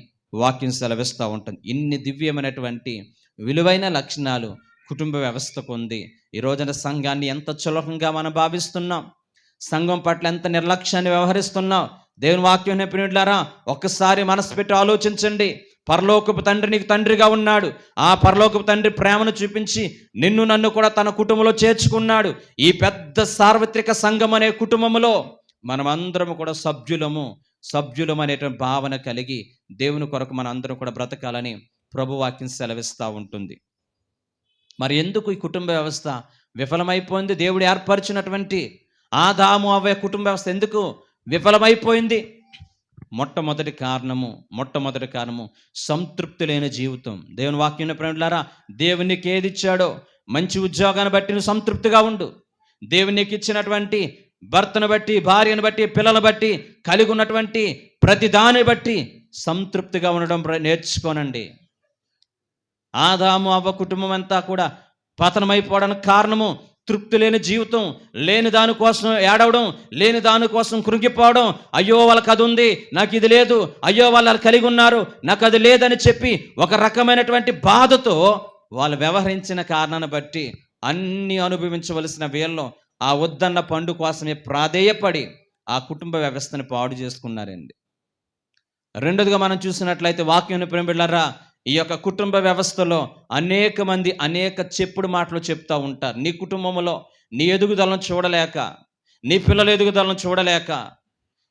Speaker 1: వాక్యం సెలవిస్తూ ఉంటుంది. ఇన్ని దివ్యమైనటువంటి విలువైన లక్షణాలు కుటుంబ వ్యవస్థకు ఉంది. ఈ రోజున సంఘాన్ని ఎంత చులకంగా మనం భావిస్తున్నాం, సంఘం పట్ల ఎంత నిర్లక్ష్యాన్ని వ్యవహరిస్తున్నాం. దేవుని వాక్యం ప్రియులారా, ఒక్కసారి మనసు పెట్టి ఆలోచించండి. పరలోకపు తండ్రి నీకు తండ్రిగా ఉన్నాడు. ఆ పరలోకపు తండ్రి ప్రేమను చూపించి నిన్ను నన్ను కూడా తన కుటుంబంలో చేర్చుకున్నాడు. ఈ పెద్ద సార్వత్రిక సంఘం అనే కుటుంబంలో మనమందరం కూడా సభ్యులం అనేటువంటి భావన కలిగి దేవుని కొరకు మన అందరం కూడా బ్రతకాలని ప్రభు వాక్యం సెలవిస్తూ ఉంటుంది. మరి ఎందుకు ఈ కుటుంబ వ్యవస్థ విఫలమైపోయింది? దేవుడు ఏర్పరిచినటువంటి ఆదాము అవ్వ కుటుంబ వ్యవస్థ ఎందుకు విఫలమైపోయింది? మొట్టమొదటి కారణము సంతృప్తి లేని జీవితం. దేవుని వాక్యం ప్రేమిలారా, దేవునికి ఏది ఇచ్చాడో మంచి ఉద్యోగాన్ని బట్టి నువ్వు సంతృప్తిగా ఉండు. దేవునికి ఇచ్చినటువంటి భర్తను బట్టి, భార్యను బట్టి, పిల్లలను బట్టి, కలిగి ఉన్నటువంటి ప్రతి దాన్ని బట్టి సంతృప్తిగా ఉండడం నేర్చుకోనండి. ఆదాము అవ్వ కుటుంబం అంతా కూడా పతనమైపోవడానికి కారణము తృప్తి లేని జీవితం, లేని దానికోసం ఏడవడం, లేని దానికోసం కృంగిపోవడం. అయ్యో వాళ్ళకి అది ఉంది, నాకు ఇది లేదు, అయ్యో వాళ్ళు కలిగి ఉన్నారు, నాకు అది లేదని చెప్పి ఒక రకమైనటువంటి బాధతో వాళ్ళు వ్యవహరించిన కారణాన్ని బట్టి అన్నీ అనుభవించవలసిన వీళ్ళు ఆ వద్దన్న పండు కోసమే ప్రాధేయపడి ఆ కుటుంబ వ్యవస్థని పాడు చేసుకున్నారండి. రెండోదిగా మనం చూసినట్లయితే వాక్యం ప్రేమిళ్ళారా, ఈ యొక్క కుటుంబ వ్యవస్థలో అనేక మంది అనేక చెప్పుడు మాటలు చెప్తూ ఉంటారు. నీ కుటుంబంలో నీ ఎదుగుదలను చూడలేక, నీ పిల్లల ఎదుగుదలను చూడలేక,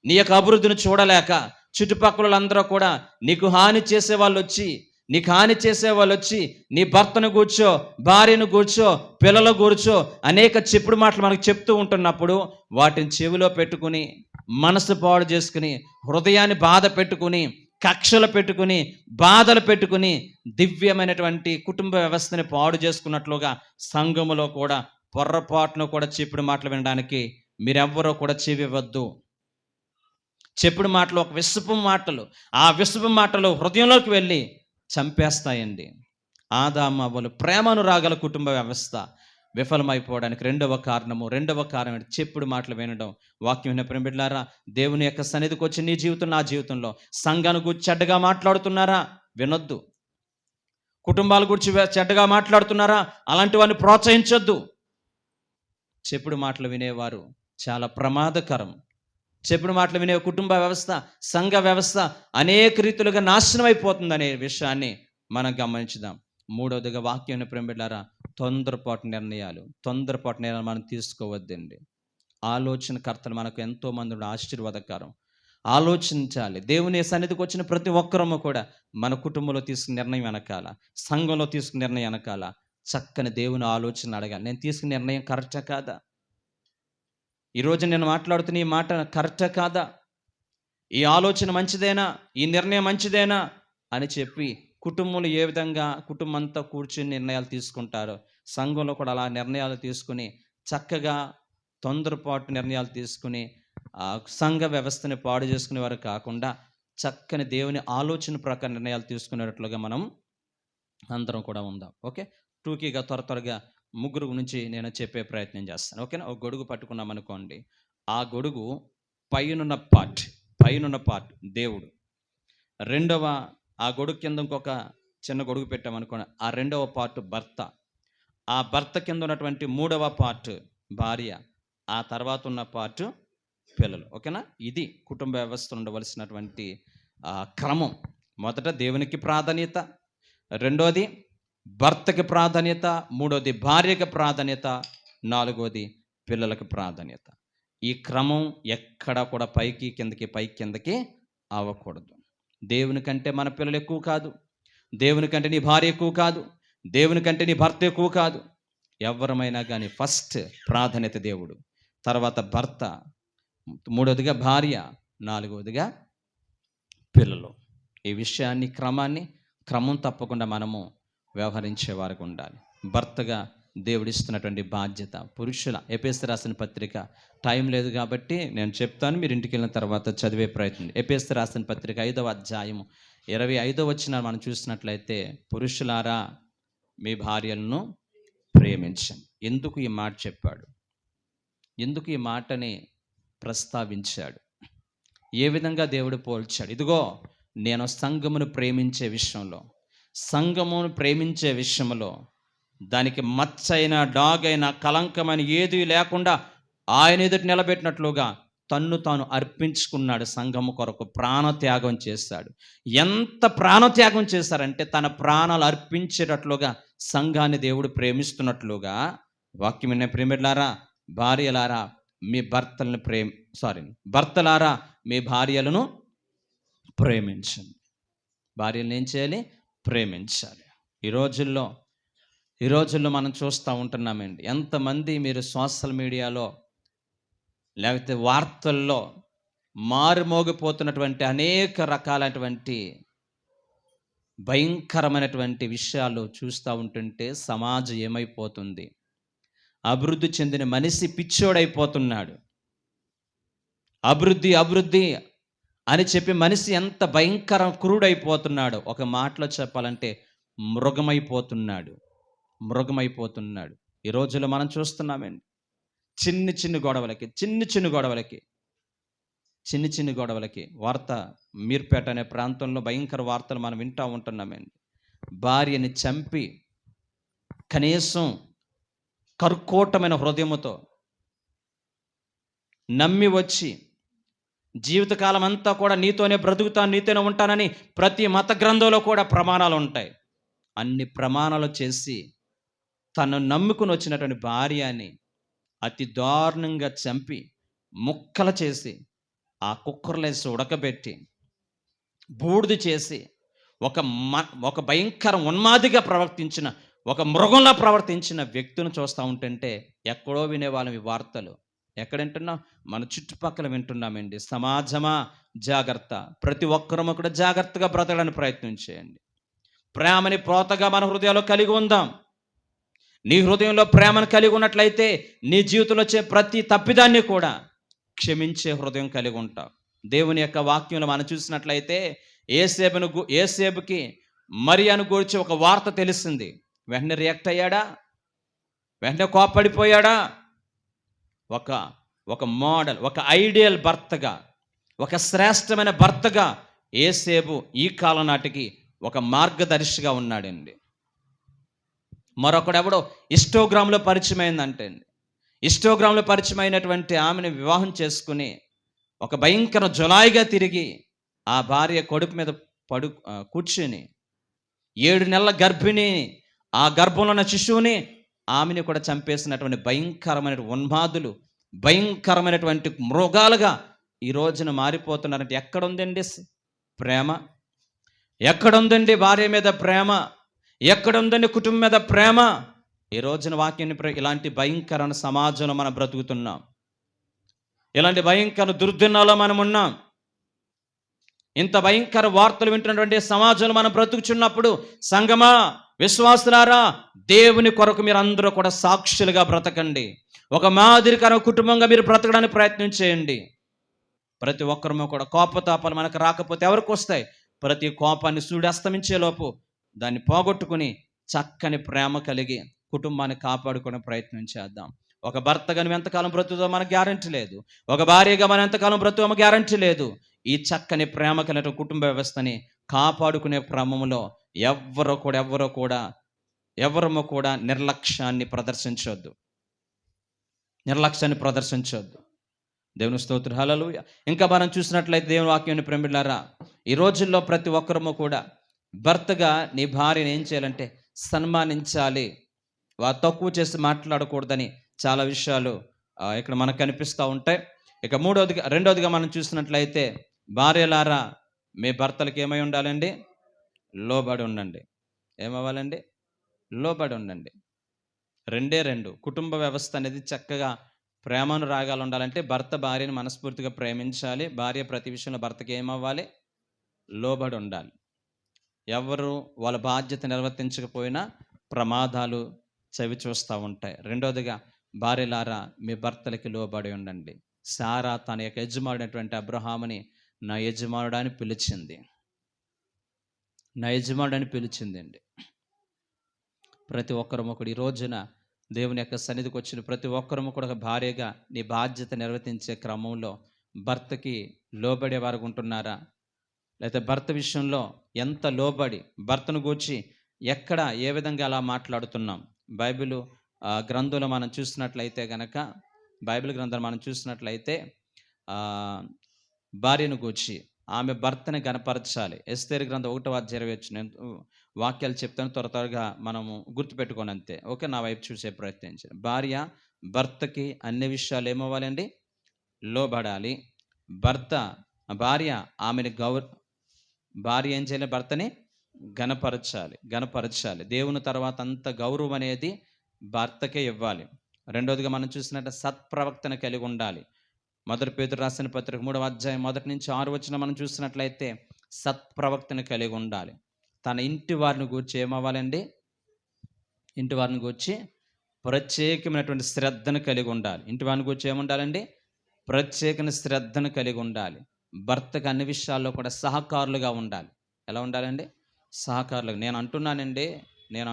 Speaker 1: నీ యొక్క అభివృద్ధిని చూడలేక చుట్టుపక్కలందరూ కూడా నీకు హాని చేసేవాళ్ళు వచ్చి నీ భర్తను కూర్చో, భార్యను కూర్చో, పిల్లలు కూర్చో అనేక చెప్పుడు మాటలు మనకు చెప్తూ ఉంటున్నప్పుడు వాటిని చెవిలో పెట్టుకుని, మనసు పాడు చేసుకుని, హృదయాన్ని బాధ పెట్టుకుని, కక్షలు పెట్టుకుని, బాధలు పెట్టుకుని దివ్యమైనటువంటి కుటుంబ వ్యవస్థని పాడు చేసుకున్నట్లుగా సంఘములో కూడా పొర్రపాటును కూడా చెప్పుడు మాటలు వినడానికి మీరెవ్వరూ కూడా చెవివ్వద్దు. చెప్పుడు మాటలు ఒక విషపు మాటలు, ఆ విషపు మాటలు హృదయంలోకి వెళ్ళి చంపేస్తాయండి. ఆదాము అవ్వలు ప్రేమానురాగాల కుటుంబ వ్యవస్థ విఫలమైపోవడానికి రెండవ కారణం చెప్పుడు మాటలు వినడం. వాక్యం విన్న ప్రియ బిడ్డలారా, దేవుని యొక్క సన్నిధికి వచ్చి నీ జీవితం నా జీవితంలో సంఘాన్ని గురించి చెడ్డగా మాట్లాడుతున్నారా? వినొద్దు. కుటుంబాల గురించి చెడ్డగా మాట్లాడుతున్నారా? అలాంటి వారిని ప్రోత్సహించొద్దు. చెప్పుడు మాటలు వినేవారు చాలా ప్రమాదకరం. చెప్పుడు మాటలు వినే కుటుంబ వ్యవస్థ, సంఘ వ్యవస్థ అనేక రీతులుగా నాశనం అయిపోతుందనే విషయాన్ని మనం గమనించుదాం. మూడవదిగా వాక్యం ప్రియ బిడ్డలారా, తొందరపాటు నిర్ణయాలు మనం తీసుకోవద్దండి. ఆలోచనకర్తలు మనకు ఎంతోమంది ఆశీర్వాదకరం. ఆలోచించాలి. దేవుని సన్నిధికి వచ్చిన ప్రతి ఒక్కరము కూడా మన కుటుంబంలో తీసుకున్న నిర్ణయం వెనకాల, సంఘంలో తీసుకున్న నిర్ణయం వెనకాల చక్కని దేవుని ఆలోచన అడగాలి. నేను తీసుకున్న నిర్ణయం కరెక్టా కాదా? ఈరోజు నేను మాట్లాడుతున్న ఈ మాట కరెక్టా కాదా? ఈ ఆలోచన మంచిదేనా? ఈ నిర్ణయం మంచిదేనా అని చెప్పి కుటుంబంలో ఏ విధంగా కుటుంబం అంతా కూర్చుని నిర్ణయాలు తీసుకుంటారో సంఘంలో కూడా అలా నిర్ణయాలు తీసుకుని చక్కగా తొందరపాటు నిర్ణయాలు తీసుకుని ఆ సంఘ వ్యవస్థని పాడు చేసుకునేవారు కాకుండా చక్కని దేవుని ఆలోచన ప్రకారం నిర్ణయాలు తీసుకునేటట్లుగా మనం అందరం కూడా ఉందాం. ఓకే, టూకీగా త్వరగా ముగ్గురు నుంచి నేను చెప్పే ప్రయత్నం చేస్తాను. ఓకేనా? ఒక గొడుగు పట్టుకున్నాం అనుకోండి. ఆ గొడుగు పైనున్న పార్ట్ దేవుడు. రెండవ ఆ గొడుగు కింద ఇంకొక చిన్న గొడుగు పెట్టామనుకోండి, ఆ రెండవ పార్ట్ భర్త. ఆ భర్త కింద ఉన్నటువంటి మూడవ పార్ట్ భార్య. ఆ తర్వాత ఉన్న పార్ట్ పిల్లలు. ఓకేనా? ఇది కుటుంబ వ్యవస్థ ఉండవలసినటువంటి క్రమం. మొదట దేవునికి ప్రాధాన్యత, రెండోది భర్తకి ప్రాధాన్యత, మూడోది భార్యకి ప్రాధాన్యత, నాలుగోది పిల్లలకి ప్రాధాన్యత. ఈ క్రమం ఎక్కడా కూడా పైకి కిందకి అవ్వకూడదు. దేవుని కంటే మన పిల్లలు ఎక్కువ కాదు, దేవుని కంటే నీ భార్య ఎక్కువ కాదు, దేవుని కంటే నీ భర్త ఎక్కువ కాదు. ఎవరమైనా కానీ ఫస్ట్ ప్రాధాన్యత దేవుడు, తర్వాత భర్త, మూడోదిగా భార్య, నాలుగోదిగా పిల్లలు. ఈ విషయాన్ని క్రమం తప్పకుండా మనము వ్యవహరించే వారికి ఉండాలి. భర్తగా దేవుడిస్తున్నటువంటి బాధ్యత పురుషుల. ఎఫెసీయులకు రాసిన పత్రిక టైం లేదు కాబట్టి నేను చెప్తాను, మీరు ఇంటికి వెళ్ళిన తర్వాత చదివే ప్రయత్నం. ఎఫెసీయులకు రాసిన పత్రిక 5వ అధ్యాయము 25వ వచనం మనం చూసినట్లయితే, పురుషులారా మీ భార్యలను ప్రేమించండి. ఎందుకు ఈ మాట చెప్పాడు? ఎందుకు ఈ మాటని ప్రస్తావించాడు? ఏ విధంగా దేవుడు పోల్చాడు? ఇదిగో నేను సంఘమును ప్రేమించే విషయంలో దానికి మచ్చైన, డాగైన, కలంకమైన ఏది లేకుండా ఆయన ఎదుటి నిలబెట్టినట్లుగా తన్ను తాను అర్పించుకున్నాడు. సంఘము కొరకు ప్రాణత్యాగం చేశాడు. ఎంత ప్రాణత్యాగం చేశారంటే తన ప్రాణాలు అర్పించేటట్లుగా సంఘాన్ని దేవుడు ప్రేమిస్తున్నట్లుగా వాక్యం వినే ప్రేమిలారా, భార్యలారా మీ భర్తలారా మీ భార్యలను ప్రేమించండి. భార్యలను ఏం చేయాలి? ప్రేమించాలి. ఈ రోజుల్లో మనం చూస్తూ ఉంటున్నామండి, ఎంతమంది మీరు సోషల్ మీడియాలో లేకపోతే వార్తల్లో మారుమోగిపోతున్నటువంటి అనేక రకాలైనటువంటి భయంకరమైనటువంటి విషయాలు చూస్తూ ఉంటుంటే సమాజం ఏమైపోతుంది? అభివృద్ధి చెందిన మనిషి పిచ్చోడైపోతున్నాడు. అభివృద్ధి అని చెప్పి మనిషి ఎంత భయంకర క్రూడైపోతున్నాడు. ఒక మాటలో చెప్పాలంటే మృగమైపోతున్నాడు. మృగమైపోతున్నాడు. ఈ రోజుల్లో మనం చూస్తున్నామండి. చిన్ని చిన్ని గొడవలకి వార్త మీర్పేట అనే ప్రాంతంలో భయంకర వార్తలు మనం వింటూ ఉంటున్నామండి. భార్యని చంపి కనీసం కర్కోటమైన హృదయముతో నమ్మి వచ్చి జీవితకాలం అంతా కూడా నీతోనే బ్రతుకుతాను, నీతోనే ఉంటానని ప్రతి మత గ్రంథంలో కూడా ప్రమాణాలు ఉంటాయి. అన్ని ప్రమాణాలు చేసి తను నమ్ముకుని వచ్చినటువంటి భార్యని అతి దారుణంగా చంపి ముక్కలు చేసి ఆ కుక్కర్లేసి ఉడకబెట్టి బూడిద చేసి ఒక భయంకర ఉన్మాదిగా ప్రవర్తించిన, ఒక మృగంలా ప్రవర్తించిన వ్యక్తిని చూస్తూ ఉంటుంటే ఎక్కడో వినేవాళ్ళం ఈ వార్తలు. ఎక్కడ వింటున్నాం? మన చుట్టుపక్కల వింటున్నామండి. సమాజమా జాగ్రత్త, ప్రతి ఒక్కరూ కూడా జాగ్రత్తగా బ్రతకడానికి ప్రయత్నం చేయండి. ప్రేమని ప్రోతగా మన హృదయాల్లో కలిగి ఉందాం. నీ హృదయంలో ప్రేమను కలిగి ఉన్నట్లయితే నీ జీవితంలో వచ్చే ప్రతి తప్పిదాన్ని కూడా క్షమించే హృదయం కలిగి ఉంటాం. దేవుని యొక్క వాక్యంలో మనం చూసినట్లయితే ఏసేబుకి మరియను గురించి ఒక వార్త తెలిసింది. వెంటనే రియాక్ట్ అయ్యాడా? వెంటనే కోప్పడిపోయాడా? ఒక మోడల్, ఒక ఐడియల్ భర్తగా, ఒక శ్రేష్టమైన భర్తగా ఏసేబు ఈ కాలం నాటికి ఒక మార్గదర్శిగా ఉన్నాడండి. మరొకడెవడో ఇన్స్టాగ్రామ్లో పరిచయం అయిందంటే అండి, ఇన్స్టాగ్రామ్లో పరిచయం అయినటువంటి ఆమెను వివాహం చేసుకుని ఒక భయంకర జులాయిగా తిరిగి ఆ భార్య కొడుకు మీద కూర్చుని 7 నెలల గర్భిణి, ఆ గర్భంలో ఉన్న శిశువుని, ఆమెను కూడా చంపేసినటువంటి భయంకరమైన ఉన్మాదులు, భయంకరమైనటువంటి మృగాలుగా ఈ రోజున మారిపోతున్నారంటే ఎక్కడుందండి ప్రేమ? ఎక్కడుందండి భార్య మీద ప్రేమ? ఎక్కడుందండి కుటుంబం మీద ప్రేమ? ఈ రోజున వాక్యాన్ని ఇలాంటి భయంకరమైన సమాజంలో మనం బ్రతుకుతున్నాం. ఇలాంటి భయంకర దుర్దినాల్లో మనం ఉన్నాం. ఇంత భయంకర వార్తలు వింటున్నటువంటి సమాజంలో మనం బ్రతుకుచున్నప్పుడు సంగమా, విశ్వాసులారా, దేవుని కొరకు మీరు అందరూ కూడా సాక్షులుగా బ్రతకండి. ఒక మాదిరికర కుటుంబంగా మీరు బ్రతకడానికి ప్రయత్నం చేయండి. ప్రతి ఒక్కరము కూడా కోపతాపాలు మనకు రాకపోతే ఎవరికి వస్తాయి? ప్రతి కోపాన్ని సూర్యుడు అస్తమించేలోపు దాన్ని పోగొట్టుకుని చక్కని ప్రేమ కలిగి కుటుంబాన్ని కాపాడుకునే ప్రయత్నం చేద్దాం. ఒక భర్తగా నువ్వు ఎంతకాలం బ్రతుకుతో మనకు గ్యారంటీ లేదు. ఒక భార్యగా మనం ఎంతకాలం బ్రతుకు గ్యారంటీ లేదు. ఈ చక్కని ప్రేమ కలిగిన కుటుంబ వ్యవస్థని కాపాడుకునే క్రమంలో ఎవరము కూడా నిర్లక్ష్యాన్ని ప్రదర్శించొద్దు. దేవుని స్తోత్రం, హల్లెలూయా. ఇంకా మనం చూసినట్లయితే దేవుని వాక్యాన్ని ప్రేమిలారా, ఈ రోజుల్లో ప్రతి ఒక్కరము కూడా భర్తగా నీ భార్యను ఏం చేయాలంటే సన్మానించాలి. తక్కువ చేసి మాట్లాడకూడదని చాలా విషయాలు ఇక్కడ మనకు కనిపిస్తూ ఉంటాయి. ఇక రెండవదిగా మనం చూసినట్లయితే భార్యలారా, మీ భర్తలకు ఏమై ఉండాలండి? లోబడి ఉండండి. ఏమవ్వాలండి? లోబడి ఉండండి. రెండు కుటుంబ వ్యవస్థ అనేది చక్కగా ప్రేమానురాగాలు ఉండాలంటే భర్త భార్యను మనస్ఫూర్తిగా ప్రేమించాలి. భార్య ప్రతి విషయంలో భర్తకి ఏమవ్వాలి? లోబడి ఉండాలి. ఎవరు వాళ్ళ బాధ్యత నిర్వర్తించకపోయినా ప్రమాదాలు చవి చూస్తూ ఉంటాయి. రెండోదిగా భార్యలారా, మీ భర్తలకి లోబడి ఉండండి. సారా తన యొక్క యజమానుడైనటువంటి అబ్రహాముని నా యజమానుడని పిలిచిందండి. ప్రతి ఒక్కరము కూడా ఈ రోజున దేవుని యొక్క సన్నిధికి వచ్చిన ప్రతి ఒక్కరము కూడా భార్యగా నీ బాధ్యత నిర్వర్తించే క్రమంలో భర్తకి లోబడే వారు ఉంటున్నారా? లేకపోతే భర్త విషయంలో ఎంత లోబడి భర్తను గూర్చి ఎక్కడ ఏ విధంగా అలా మాట్లాడుతున్నాం? బైబిల్ గ్రంథంలో మనం చూసినట్లయితే గనక భార్యను గూర్చి ఆమె భర్తని గనపరచాలి. ఎస్తేరు గ్రంథం 1వ అధ్యాయం నేను వాక్యాలు చెప్తాను, త్వరగా మనము గుర్తుపెట్టుకోని అంతే. ఓకే, నా వైపు చూసే ప్రయత్నించండి. భర్తకి అన్ని విషయాలు ఏమవ్వాలండి? లోబడాలి. భార్య ఆమెని భార్య ఏం చేయాలి? భర్తని గనపరచాలి. దేవుని తర్వాత అంత గౌరవం అనేది భర్తకే ఇవ్వాలి. రెండోదిగా మనం చూసినట్టు సత్ప్రవక్తన కలిగి ఉండాలి. 1 పేతురు రాసిన పత్రిక 3వ అధ్యాయం 1 నుంచి 6 వచనం మనం చూసినట్లయితే సత్ప్రవక్తను కలిగి ఉండాలి. తన ఇంటి వారిని గూర్చి ఏమవ్వాలండి? ఇంటి వారిని గూర్చి ప్రత్యేకమైనటువంటి శ్రద్ధను కలిగి ఉండాలి. ఇంటి వారిని గూర్చి ఏముండాలండి? ప్రత్యేకమైన శ్రద్ధను కలిగి ఉండాలి. భర్తకు అన్ని విషయాల్లో కూడా సహకారులుగా ఉండాలి. ఎలా ఉండాలండి? సహకారులు నేను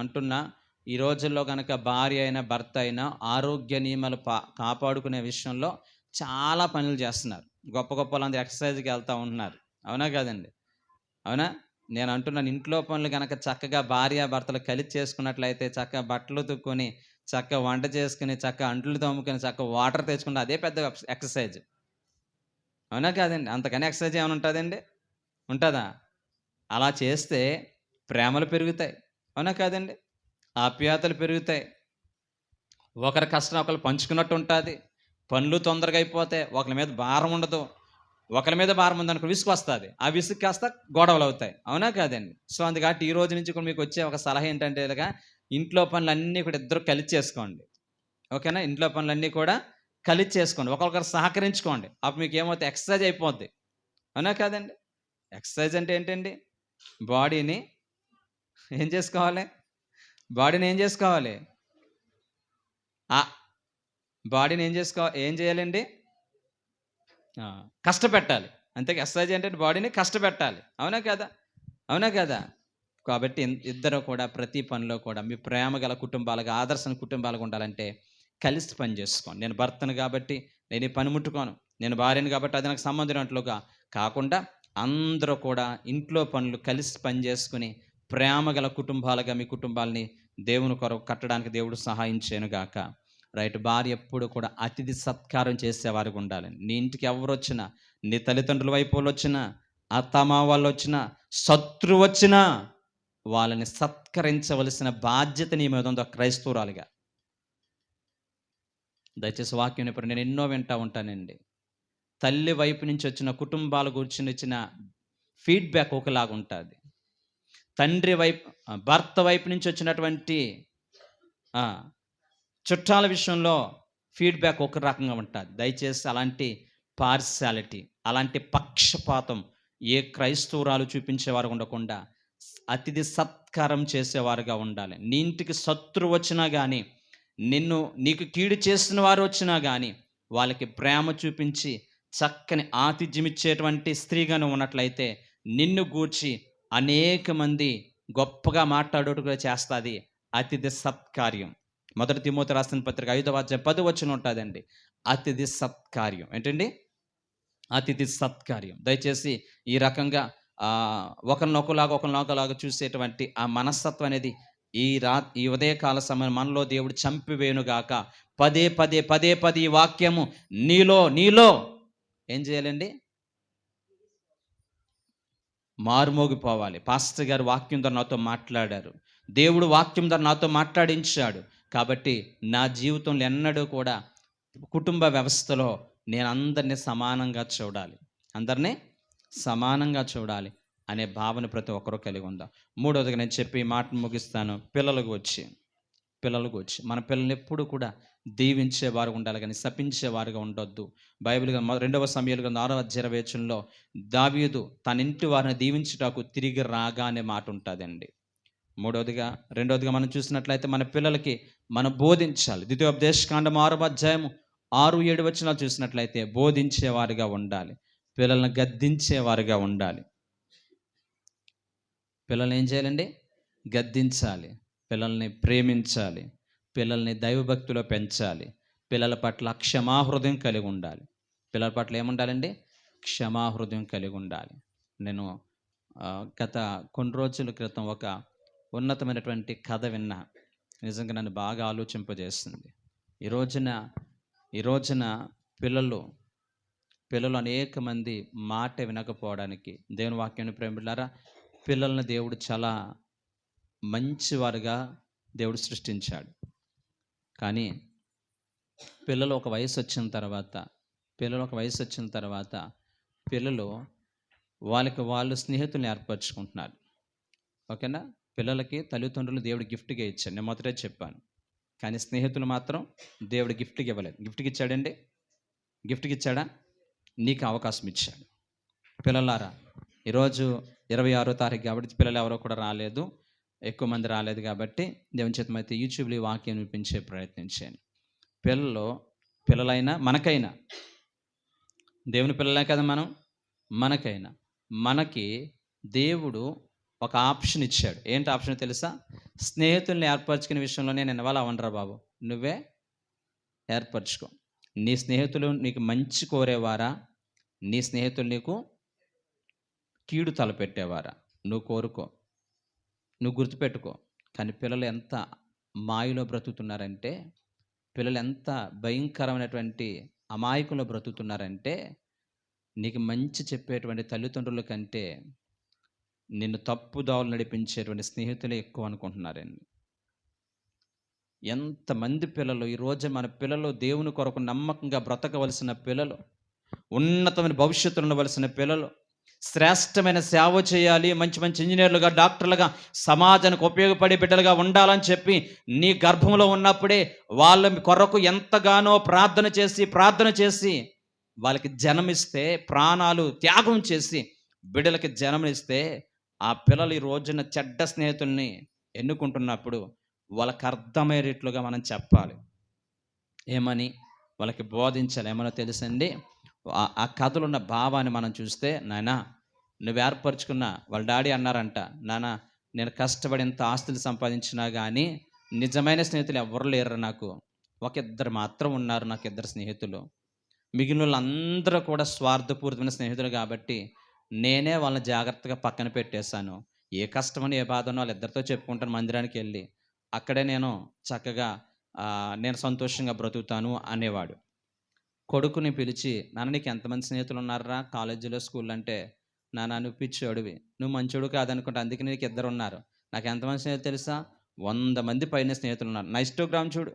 Speaker 1: అంటున్నా ఈ రోజుల్లో కనుక భార్య అయినా భర్త అయినా ఆరోగ్య నియమాలు కాపాడుకునే విషయంలో చాలా పనులు చేస్తున్నారు. గొప్ప గొప్ప వాళ్ళందరూ ఎక్సర్సైజ్కి వెళ్తూ ఉంటున్నారు. అవునా కదండి? అవునా? నేను అంటున్నాను, ఇంట్లో పనులు కనుక చక్కగా భార్య భర్తలు కలిసి చేసుకున్నట్లయితే చక్కగా బట్టలు ఉతుక్కొని, చక్కగా వంట చేసుకుని, చక్కగా అంట్లు తోముకొని, చక్కగా వాటర్ తెచ్చుకుంటే అదే పెద్ద ఎక్సర్సైజ్. అవునా కాదండి? అంతకని ఎక్సర్సైజ్ ఏమైనా ఉంటుందండి? ఉంటుందా? అలా చేస్తే ప్రేమలు పెరుగుతాయి. అవునా కాదండి? ఆప్యాయతలు పెరుగుతాయి. ఒకరి కష్టం ఒకరు పంచుకున్నట్టు ఉంటుంది. పనులు తొందరగా అయిపోతాయి. ఒకరి మీద భారం ఉండదు. ఒకరి మీద భారం ఉందనుకో విసుగు వస్తుంది. ఆ విసుగు కాస్త గొడవలు అవుతాయి. అవునా కాదండి? సో అందుకని ఈ రోజు నుంచి కూడా మీకు వచ్చే ఒక సలహా ఏంటంటే ఇలాగా, ఇంట్లో పనులన్నీ కూడా ఇద్దరు కలిసి చేసుకోండి. ఓకేనా? ఇంట్లో పనులన్నీ కూడా కలిసి చేసుకోండి. ఒకరికొకరు సహకరించుకోండి. అప్పుడు మీకు ఏమవుతుంది, ఎక్సర్సైజ్ అయిపోద్ది. అవునా కాదండి? ఎక్సర్సైజ్ అంటే ఏంటండి? బాడీని ఏం చేసుకోవాలి? బాడీని ఏం చేసుకోవాలి? ఆ బాడీని ఏం చేయాలండి? కష్టపెట్టాలి. అంతే. ఎక్సర్సైజ్ ఏంటంటే బాడీని కష్టపెట్టాలి. అవునా కదా? అవునా కదా? కాబట్టి ఇద్దరు కూడా ప్రతి పనిలో కూడా మీ ప్రేమ గల కుటుంబాలుగా, ఆదర్శ కుటుంబాలుగా ఉండాలంటే కలిసి పని చేసుకోండి. నేను భర్తను కాబట్టి నేను ఈ పని ముట్టుకోను. నేను భార్యను కాబట్టి అది నాకు సంబంధం ఉన్నట్లుగా కాకుండా అందరూ కూడా ఇంట్లో పనులు కలిసి పని చేసుకుని ప్రేమ గల కుటుంబాలుగా మీ కుటుంబాలని దేవుని కొరకు కట్టడానికి దేవుడు సహాయం చేయనుగాక. రైట్. భార్య ఎప్పుడు కూడా అతిథి సత్కారం చేసేవారుగా ఉండాలి. నీ ఇంటికి ఎవరు వచ్చినా, నీ తల్లిదండ్రుల వైపు వాళ్ళు వచ్చినా, అత్తమామ వాళ్ళు వచ్చినా, శత్రువు వచ్చినా వాళ్ళని సత్కరించవలసిన బాధ్యత నీ మీద ఉంది ఒక క్రైస్తవురాలిగా. దయచేసి వాక్యం ఇప్పుడు నేను ఎన్నో వింటా ఉంటానండి. తల్లి వైపు నుంచి వచ్చిన కుటుంబాల గురించి ఇచ్చిన ఫీడ్‌బ్యాక్ ఒకలాగా ఉంటుంది. తండ్రి వైపు భర్త వైపు నుంచి వచ్చినటువంటి ఆ! చుట్టాల విషయంలో ఫీడ్‌బ్యాక్ ఒక రకంగా ఉంటుంది. దయచేసి అలాంటి పార్షియాలిటీ, అలాంటి పక్షపాతం ఏ క్రైస్తవురాలు చూపించేవారు ఉండకుండా అతిథి సత్కారం చేసేవారుగా ఉండాలి. నీ ఇంటికి శత్రువు వచ్చినా గానీ, నీకు కీడు చేసిన వారు వచ్చినా గానీ, వాళ్ళకి ప్రేమ చూపించి చక్కని ఆతిథ్యం ఇచ్చేటువంటి స్త్రీగా నువ్వు ఉన్నట్లయితే నిన్ను గూర్చి అనేక మంది గొప్పగా మాట్లాడేట్టుగా చేస్తుంది అతిథి సత్కార్యం. మొదటి తిమోతి రాసిన పత్రిక 5వ అధ్యాయం 10వ వచనం ఉంటుందండి. అతిథి సత్కార్యం ఏంటండి? అతిథి సత్కార్యం. దయచేసి ఈ రకంగా ఒకరినొకలాగా చూసేటువంటి ఆ మనస్తత్వం అనేది ఈ ఉదయకాల సమయం మనలో దేవుడు చంపివేయునుగాక. పదే ఈ వాక్యము నీలో ఏం చేయాలండి? మారుమోగిపోవాలి. పాస్టర్ గారు వాక్యం ద్వారా నాతో మాట్లాడారు. దేవుడు వాక్యం ద్వారా నాతో మాట్లాడించాడు. కాబట్టి నా జీవితంలో ఎన్నడూ కూడా కుటుంబ వ్యవస్థలో నేను అందరినీ సమానంగా చూడాలి. అందరినీ సమానంగా చూడాలి అనే భావన ప్రతి ఒక్కరూ కలిగి ఉందాం. మూడవదిగా నేను చెప్పి మాటను ముగిస్తాను. పిల్లలకు వచ్చి మన పిల్లల్ని ఎప్పుడు కూడా దీవించేవారు ఉండాలి కానీ శపించేవారుగా ఉండొద్దు. బైబిల్ 2వ సమూయేలు 6వ అధ్యాయం 20వ వచనంలో దావీదు తన ఇంటి వారిని దీవించుటకు తిరిగి రాగా అనే మాట ఉంటుందండి. రెండవదిగా మనం చూసినట్లయితే మన పిల్లలకి మనం బోధించాలి. ద్వితీయోపదేశకాండం 6వ అధ్యాయం 6-7 వచనాలు చూసినట్లయితే బోధించేవారుగా ఉండాలి. పిల్లల్ని గద్దించేవారుగా ఉండాలి. పిల్లల్ని ఏం చేయాలండి? గద్దించాలి. పిల్లల్ని ప్రేమించాలి. పిల్లల్ని దైవభక్తిలో పెంచాలి. పిల్లల పట్ల క్షమాహృదయం కలిగి ఉండాలి. పిల్లల పట్ల ఏముండాలండి? క్షమాహృదయం కలిగి ఉండాలి. నేను గత కొన్ని రోజుల క్రితం ఒక ఉన్నతమైనటువంటి కథ విన్నా. నిజంగా నన్ను బాగా ఆలోచింపజేస్తుంది. ఈ రోజున పిల్లలు అనేక మంది మాట వినకపోవడానికి, దేవుని వాక్యాన్ని ప్రేమిలారా, పిల్లల్ని దేవుడు చాలా మంచివారుగా దేవుడు సృష్టించాడు. కానీ పిల్లలు ఒక వయసు వచ్చిన తర్వాత పిల్లలు వాళ్ళకి వాళ్ళు స్నేహితులను ఏర్పరచుకుంటున్నారు. ఓకేనా? పిల్లలకి తల్లిదండ్రులు దేవుడు గిఫ్ట్గా ఇచ్చాడు. నేను మొదటే చెప్పాను. కానీ స్నేహితులు మాత్రం దేవుడు గిఫ్ట్గా ఇవ్వలేదు. గిఫ్ట్కి ఇచ్చాడండి? గిఫ్ట్కి ఇచ్చాడా? నీకు అవకాశం ఇచ్చాడు. పిల్లలారా, ఈరోజు 26వ తారీఖు కాబట్టి పిల్లలు ఎవరో కూడా రాలేదు, ఎక్కువ మంది రాలేదు కాబట్టి దేవుని చిత్తమైతే యూట్యూబ్లో ఈ వాక్యం వినిపించే ప్రయత్నం చేయండి. పిల్లలైనా మనకైనా, దేవుని పిల్లలే కదా మనకి దేవుడు ఒక ఆప్షన్ ఇచ్చాడు. ఏంటి ఆప్షన్ తెలుసా? స్నేహితుల్ని ఏర్పరచుకునే విషయంలోనే నేను ఇవాళ అవనరా బాబు, నువ్వే ఏర్పరచుకో. నీ స్నేహితులు నీకు మంచి కోరేవారా, నీ స్నేహితులు నీకు కీడు తలపెట్టేవారా? నువ్వు కోరుకో, నువ్వు గుర్తుపెట్టుకో. కానీ పిల్లలు ఎంత మాయలో బ్రతుకుతున్నారంటే, పిల్లలు ఎంత భయంకరమైనటువంటి అమాయకంలో బ్రతుకుతున్నారంటే, నీకు మంచి చెప్పేటువంటి తల్లిదండ్రుల కంటే నిన్ను తప్పుదావులు నడిపించేటువంటి స్నేహితులే ఎక్కువ అనుకుంటున్నారండి. ఎంతమంది పిల్లలు ఈరోజు, మన పిల్లలు దేవుని కొరకు నమ్మకంగా బ్రతకవలసిన పిల్లలు, ఉన్నతమైన భవిష్యత్తులు ఉండవలసిన పిల్లలు, శ్రేష్టమైన సేవ చేయాలి, మంచి మంచి ఇంజనీర్లుగా, డాక్టర్లుగా, సమాజానికి ఉపయోగపడే బిడ్డలుగా ఉండాలని చెప్పి నీ గర్భంలో ఉన్నప్పుడే వాళ్ళ కొరకు ఎంతగానో ప్రార్థన చేసి వాళ్ళకి జన్మిస్తే, ప్రాణాలు త్యాగం చేసి బిడ్డలకి జన్మనిస్తే, ఆ పిల్లలు ఈ రోజున చెడ్డ స్నేహితుల్ని ఎన్నుకుంటున్నప్పుడు వాళ్ళకి అర్థమయ్యేటట్లుగా మనం చెప్పాలి. ఏమని వాళ్ళకి బోధించాలి. ఏమన్నా తెలుసండి, ఆ కథలో ఉన్న భావాన్ని మనం చూస్తే, నాయనా నువ్వు ఏర్పరచుకున్న, వాళ్ళ డాడీ అన్నారంట, నాన్న నేను కష్టపడి ఎంత ఆస్తులు సంపాదించినా కానీ నిజమైన స్నేహితులు ఎవరు లేరు నాకు. ఒక ఇద్దరు మాత్రం ఉన్నారు, నాకు ఇద్దరు స్నేహితులు. మిగిలిన వాళ్ళందరూ కూడా స్వార్థపూరితమైన స్నేహితులు కాబట్టి నేనే వాళ్ళని జాగ్రత్తగా పక్కన పెట్టేశాను. ఏ కష్టమని ఏ బాధనో వాళ్ళిద్దరితో చెప్పుకుంటాను మందిరానికి వెళ్ళి. అక్కడే నేను చక్కగా నేను సంతోషంగా బ్రతుకుతాను అనేవాడు. కొడుకుని పిలిచి, నాన్న నీకు ఎంతమంది స్నేహితులు ఉన్నారా కాలేజీలో, స్కూల్ అంటే, నాన్న నువ్వు పిచ్చోడివి, నువ్వు మంచోడు కాదనుకుంటా, అందుకే నీకు ఇద్దరు ఉన్నారు. నాకు ఎంతమంది స్నేహితులు తెలుసా? 100 మంది పైన స్నేహితులు ఉన్నారు. నా ఇన్స్టాగ్రామ్ చూడు,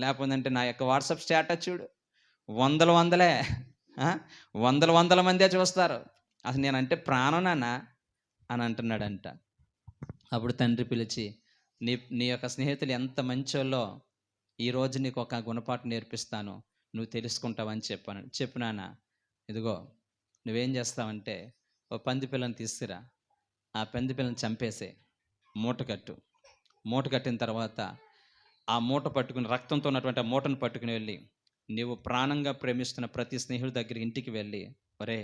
Speaker 1: లేకపోతే నా యొక్క వాట్సాప్ స్టేటస్ చూడు, వందలే వందల మందే చూస్తారు. అసలు నేనంటే ప్రాణం నాన్న అని అంటున్నాడంట. అప్పుడు తండ్రి పిలిచి, నీ నీ యొక్క స్నేహితులు ఎంత మంచోళ్ళో ఈరోజు నీకు ఒక గుణపాఠం నేర్పిస్తాను, నువ్వు తెలుసుకుంటావని చెప్పు నాన్న. ఇదిగో నువ్వేం చేస్తావంటే, ఓ పంది పిల్లని తీసుకురా, ఆ పంది పిల్లని చంపేసే, మూట కట్టిన తర్వాత ఆ మూట పట్టుకుని, రక్తంతో ఉన్నటువంటి ఆ మూటను పట్టుకుని వెళ్ళి, నీవు ప్రాణంగా ప్రేమిస్తున్న ప్రతి స్నేహితుడి దగ్గర ఇంటికి వెళ్ళి, ఒరే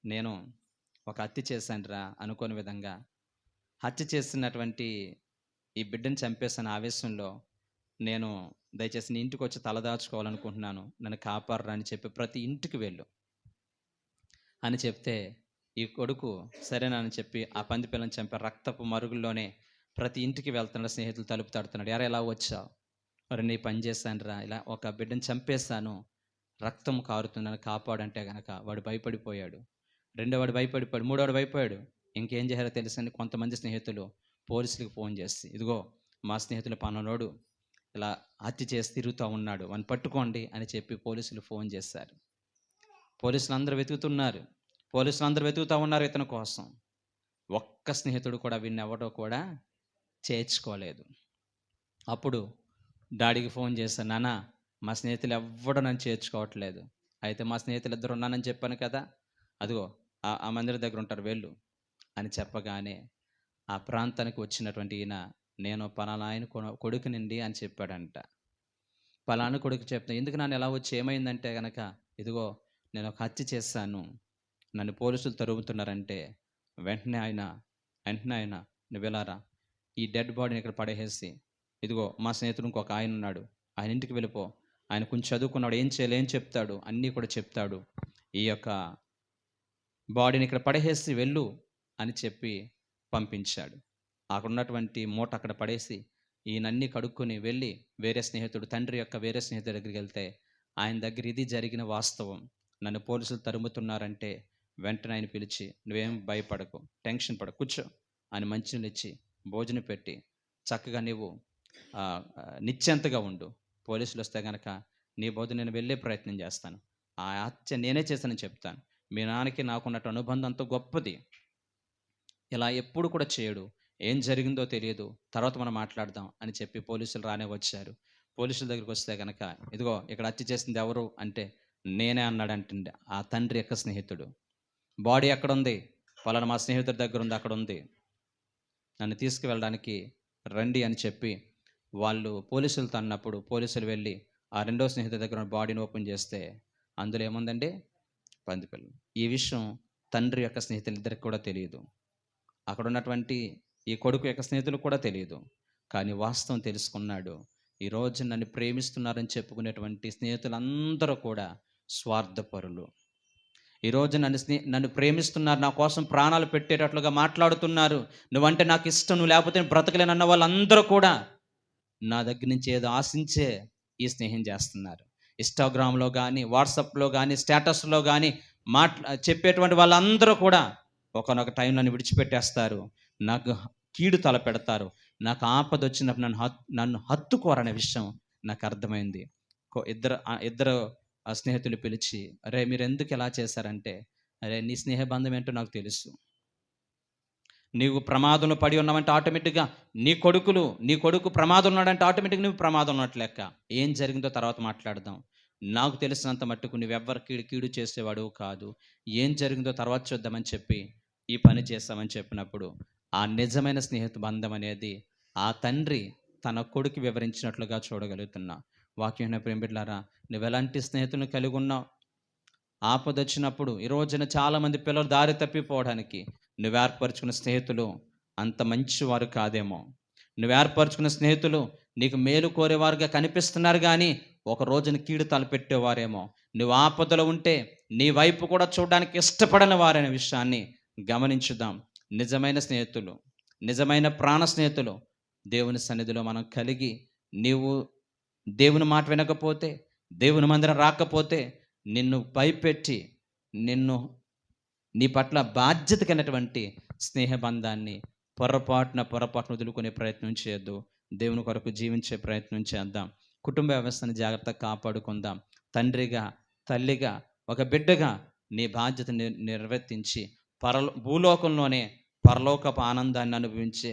Speaker 1: నేను ఒక హత్య చేశానురా అనుకోని విధంగా, హత్య చేస్తున్నటువంటి ఈ బిడ్డను చంపేసిన ఆవేశంలో నేను దయచేసి నీ ఇంటికి వచ్చి తలదాచుకోవాలనుకుంటున్నాను, నన్ను కాపాడరా అని చెప్పి ప్రతి ఇంటికి వెళ్ళు అని చెప్తే, ఈ కొడుకు సరేనని చెప్పి ఆ పంది పిల్లని చంపే రక్తపు మరుగుల్లోనే ప్రతి ఇంటికి వెళ్తున్నాడు. స్నేహితులు తలుపు తడుతున్నాడు, ఎరా ఎలా వచ్చావు? మరి నీ పని చేశాను రా, ఇలా ఒక బిడ్డను చంపేశాను, రక్తం కారుతుందని కాపాడంటే గనక వాడు భయపడిపోయాడు. రెండోవాడు భయపడిపోయాడు, మూడోవాడు భయపోయాడు. ఇంకేం చేయాలో తెలుసండి, కొంతమంది స్నేహితులు పోలీసులకు ఫోన్ చేసి, ఇదిగో మా స్నేహితులు పలానోడు ఇలా హత్య చేసి తిరుగుతూ ఉన్నాడు, వాడిని పట్టుకోండి అని చెప్పి పోలీసులు ఫోన్ చేశారు. పోలీసులు అందరూ వెతుకుతూ ఉన్నారు ఇతని కోసం. ఒక్క స్నేహితుడు కూడా వీడిని ఎవడో కూడా చేర్చుకోలేదు. అప్పుడు డాడీకి ఫోన్ చేశాను, నాన్న మా స్నేహితులు ఎవ్వడూ నన్ను చేర్చుకోవట్లేదు. అయితే మా స్నేహితులు ఇద్దరు ఉన్నానని చెప్పాను కదా, అదిగో ఆ మందిరం దగ్గర ఉంటారు వెళ్ళు అని చెప్పగానే, ఆ ప్రాంతానికి వచ్చినటువంటి ఈయన, నేను పలానా ఆయన కొడుకునండి అని చెప్పాడంట. పలానా కొడుకు చెప్తా, ఎందుకు నన్ను ఎలా వచ్చి ఏమైందంటే గనక, ఇదిగో నేను ఒక హత్య చేశాను, నన్ను పోలీసులు తరుగుతున్నారంటే, వెంటనే ఆయన నువ్వు వెళ్ళారా, ఈ డెడ్ బాడీని ఇక్కడ పడేసి, ఇదిగో మా స్నేహితుడు ఇంకొక ఆయన ఉన్నాడు, ఆయన ఇంటికి వెళ్ళిపో, ఆయన కొంచెం చదువుకున్నాడు, ఏం చేయాలి ఏం చెప్తాడు అన్నీ కూడా చెప్తాడు, ఈ యొక్క బాడీని ఇక్కడ పడేసి వెళ్ళు అని చెప్పి పంపించాడు. అక్కడ ఉన్నటువంటి మూట అక్కడ పడేసి ఈయనన్నీ కడుక్కొని వెళ్ళి తండ్రి యొక్క వేరే స్నేహితుడి దగ్గరికి వెళ్తే, ఆయన దగ్గర ఇది జరిగిన వాస్తవం, నన్ను పోలీసులు తరుముతున్నారంటే, వెంటనే ఆయన పిలిచి, నువ్వేం భయపడకు, టెన్షన్ పడకు, కూర్చో అని మంచినీళ్ళు ఇచ్చి భోజనం పెట్టి, చక్కగా నీవు నిశ్చింతగా ఉండు, పోలీసులు వస్తే కనుక నీ బోధ నేను వెళ్ళే ప్రయత్నం చేస్తాను, ఆ హత్య నేనే చేశానని చెప్తాను, మీ నాన్నకి నాకున్నట్టు అనుబంధం అంత గొప్పది, ఇలా ఎప్పుడు కూడా చేయడు, ఏం జరిగిందో తెలియదు, తర్వాత మనం మాట్లాడదాం అని చెప్పి పోలీసులు రానే వచ్చారు. పోలీసుల దగ్గరికి వస్తే కనుక, ఇదిగో ఇక్కడ హత్య చేసింది ఎవరు అంటే, నేనే అన్నాడంటే ఆ తండ్రి యొక్క స్నేహితుడు. బాడీ ఎక్కడుంది? పలానా మా స్నేహితుడి దగ్గర ఉంది, అక్కడ ఉంది, నన్ను తీసుకువెళ్ళడానికి రండి అని చెప్పి వాళ్ళు పోలీసులతో అన్నప్పుడు, పోలీసులు వెళ్ళి ఆ రెండో స్నేహితుడి దగ్గర బాడీని ఓపెన్ చేస్తే, అందులో ఏముందండి? పందిపిల్ల. ఈ విషయం తండ్రి యొక్క స్నేహితులిద్దరికి కూడా తెలియదు. అక్కడ ఉన్నటువంటి ఈ కొడుకు యొక్క స్నేహితులు కూడా తెలియదు. కానీ వాస్తవం తెలుసుకున్నాడు. ఈరోజు నన్ను ప్రేమిస్తున్నారని చెప్పుకునేటువంటి స్నేహితులందరూ కూడా స్వార్థపరులు. ఈరోజు నన్ను ప్రేమిస్తున్నారు, నా కోసం ప్రాణాలు పెట్టేటట్లుగా మాట్లాడుతున్నారు, నువ్వంటే నాకు ఇష్టం, నువ్వు లేకపోతే నేను బ్రతకలేనన్న వాళ్ళందరూ కూడా నా దగ్గర నుంచి ఏదో ఆశించే ఈ స్నేహం చేస్తున్నారు. ఇన్‌స్టాగ్రామ్‌లో కానీ, వాట్సాప్‌లో కానీ, స్టేటస్‌లో కానీ చెప్పేటువంటి వాళ్ళందరూ కూడా ఒకానొక టైంలో నన్ను విడిచిపెట్టేస్తారు. నాకు కీడు తలపెడతారు. నాకు ఆపదొచ్చినప్పుడు నన్ను హత్తుకోరనే విషయం నాకు అర్థమైంది. ఇద్దరు స్నేహితులు పిలిచి, "అరే! మీరెందుకు ఇలా చేశారంటే, అరే! నీ స్నేహ బంధం ఏంటో నాకు తెలుసు. నీవు ప్రమాదంలో పడి ఉన్నావంటే ఆటోమేటిక్‌గా నీ కొడుకు ప్రమాదంలో ఉన్నాడంటే ఆటోమేటిక్‌గా నువ్వు ప్రమాదం ఉన్నట్టు లెక్క. ఏం జరిగిందో తర్వాత మాట్లాడదాం. నాకు తెలిసినంత మట్టుకు నువ్వెవ్వరికి కీడు చేసేవాడివి కాదు. ఏం జరిగిందో తర్వాత చూద్దామని చెప్పి ఈ పని చేశామని చెప్పినప్పుడు, ఆ నిజమైన స్నేహిత బంధం అనేది ఆ తండ్రి తన కొడుకు వివరించినట్లుగా చూడగలుగుతున్నా. వాక్యమైన ప్రేమ బిడ్డలారా, నువ్వెలాంటి స్నేహితులను కలిగి ఉన్నావు? ఆపదొచ్చినప్పుడు ఈ రోజున చాలామంది పిల్లలు దారి తప్పిపోవడానికి నువ్వు ఏర్పరచుకున్న స్నేహితులు అంత మంచివారు కాదేమో. నువ్వు ఏర్పరచుకున్న స్నేహితులు నీకు మేలు కోరేవారుగా కనిపిస్తున్నారు కానీ ఒక రోజున కీడు తలపెట్టేవారేమో. నువ్వు ఆపదలో ఉంటే నీ వైపు కూడా చూడడానికి ఇష్టపడని వారనే విషయాన్ని గమనించుదాం. నిజమైన స్నేహితులు, నిజమైన ప్రాణ స్నేహితులు దేవుని సన్నిధిలో మనం కలిగి, నీవు దేవుని మాట వినకపోతే, దేవుని మందిరం రాకపోతే నిన్ను భయపెట్టి, నీ పట్ల బాధ్యత కలిగినటువంటి స్నేహబంధాన్ని పొరపాటున వదులుకునే ప్రయత్నం చేయొద్దు. దేవుని కొరకు జీవించే ప్రయత్నం చేద్దాం. కుటుంబ వ్యవస్థను జాగ్రత్తగా కాపాడుకుందాం. తండ్రిగా, తల్లిగా, ఒక బిడ్డగా నీ బాధ్యతను నిర్వర్తించి భూలోకంలోనే పరలోకపు ఆనందాన్ని అనుభవించే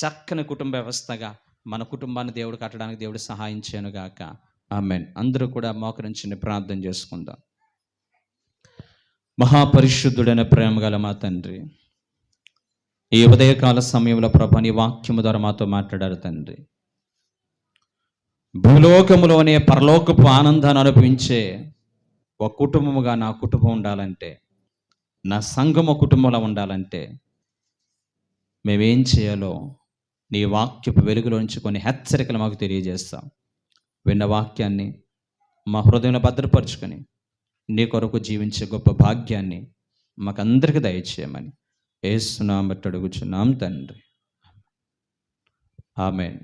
Speaker 1: చక్కని కుటుంబ వ్యవస్థగా మన కుటుంబాన్ని దేవుడు కట్టడానికి దేవుడు సహాయం చేయనుగాక. ఆమేన్. అందరూ కూడా మోకరించి ప్రార్థన చేసుకుందాం. మహాపరిశుద్ధుడైన ప్రేమగల మా తండ్రి, ఈ ఉదయకాల సమయంలో ప్రభు నీ వాక్యము ద్వారా మాతో మాట్లాడారు తండ్రి. భూలోకములోనే పరలోకపు ఆనందాన్ని అనుభవించే ఒక కుటుంబముగా నా కుటుంబం ఉండాలంటే, నా సంఘము కుటుంబంలో ఉండాలంటే మేమేం చేయాలో నీ వాక్యపు వెలుగులోంచి కొన్ని హెచ్చరికలు మాకు తెలియజేస్తాం. విన్న వాక్యాన్ని మా హృదయంలో భద్రపరుచుకొని నీ కొరకు జీవించే గొప్ప భాగ్యాన్ని మాకందరికి దయచేయమని యేసు నామమున అడుగుచున్నాం తండ్రి. ఆమేన్.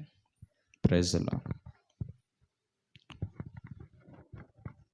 Speaker 1: Praise the lord.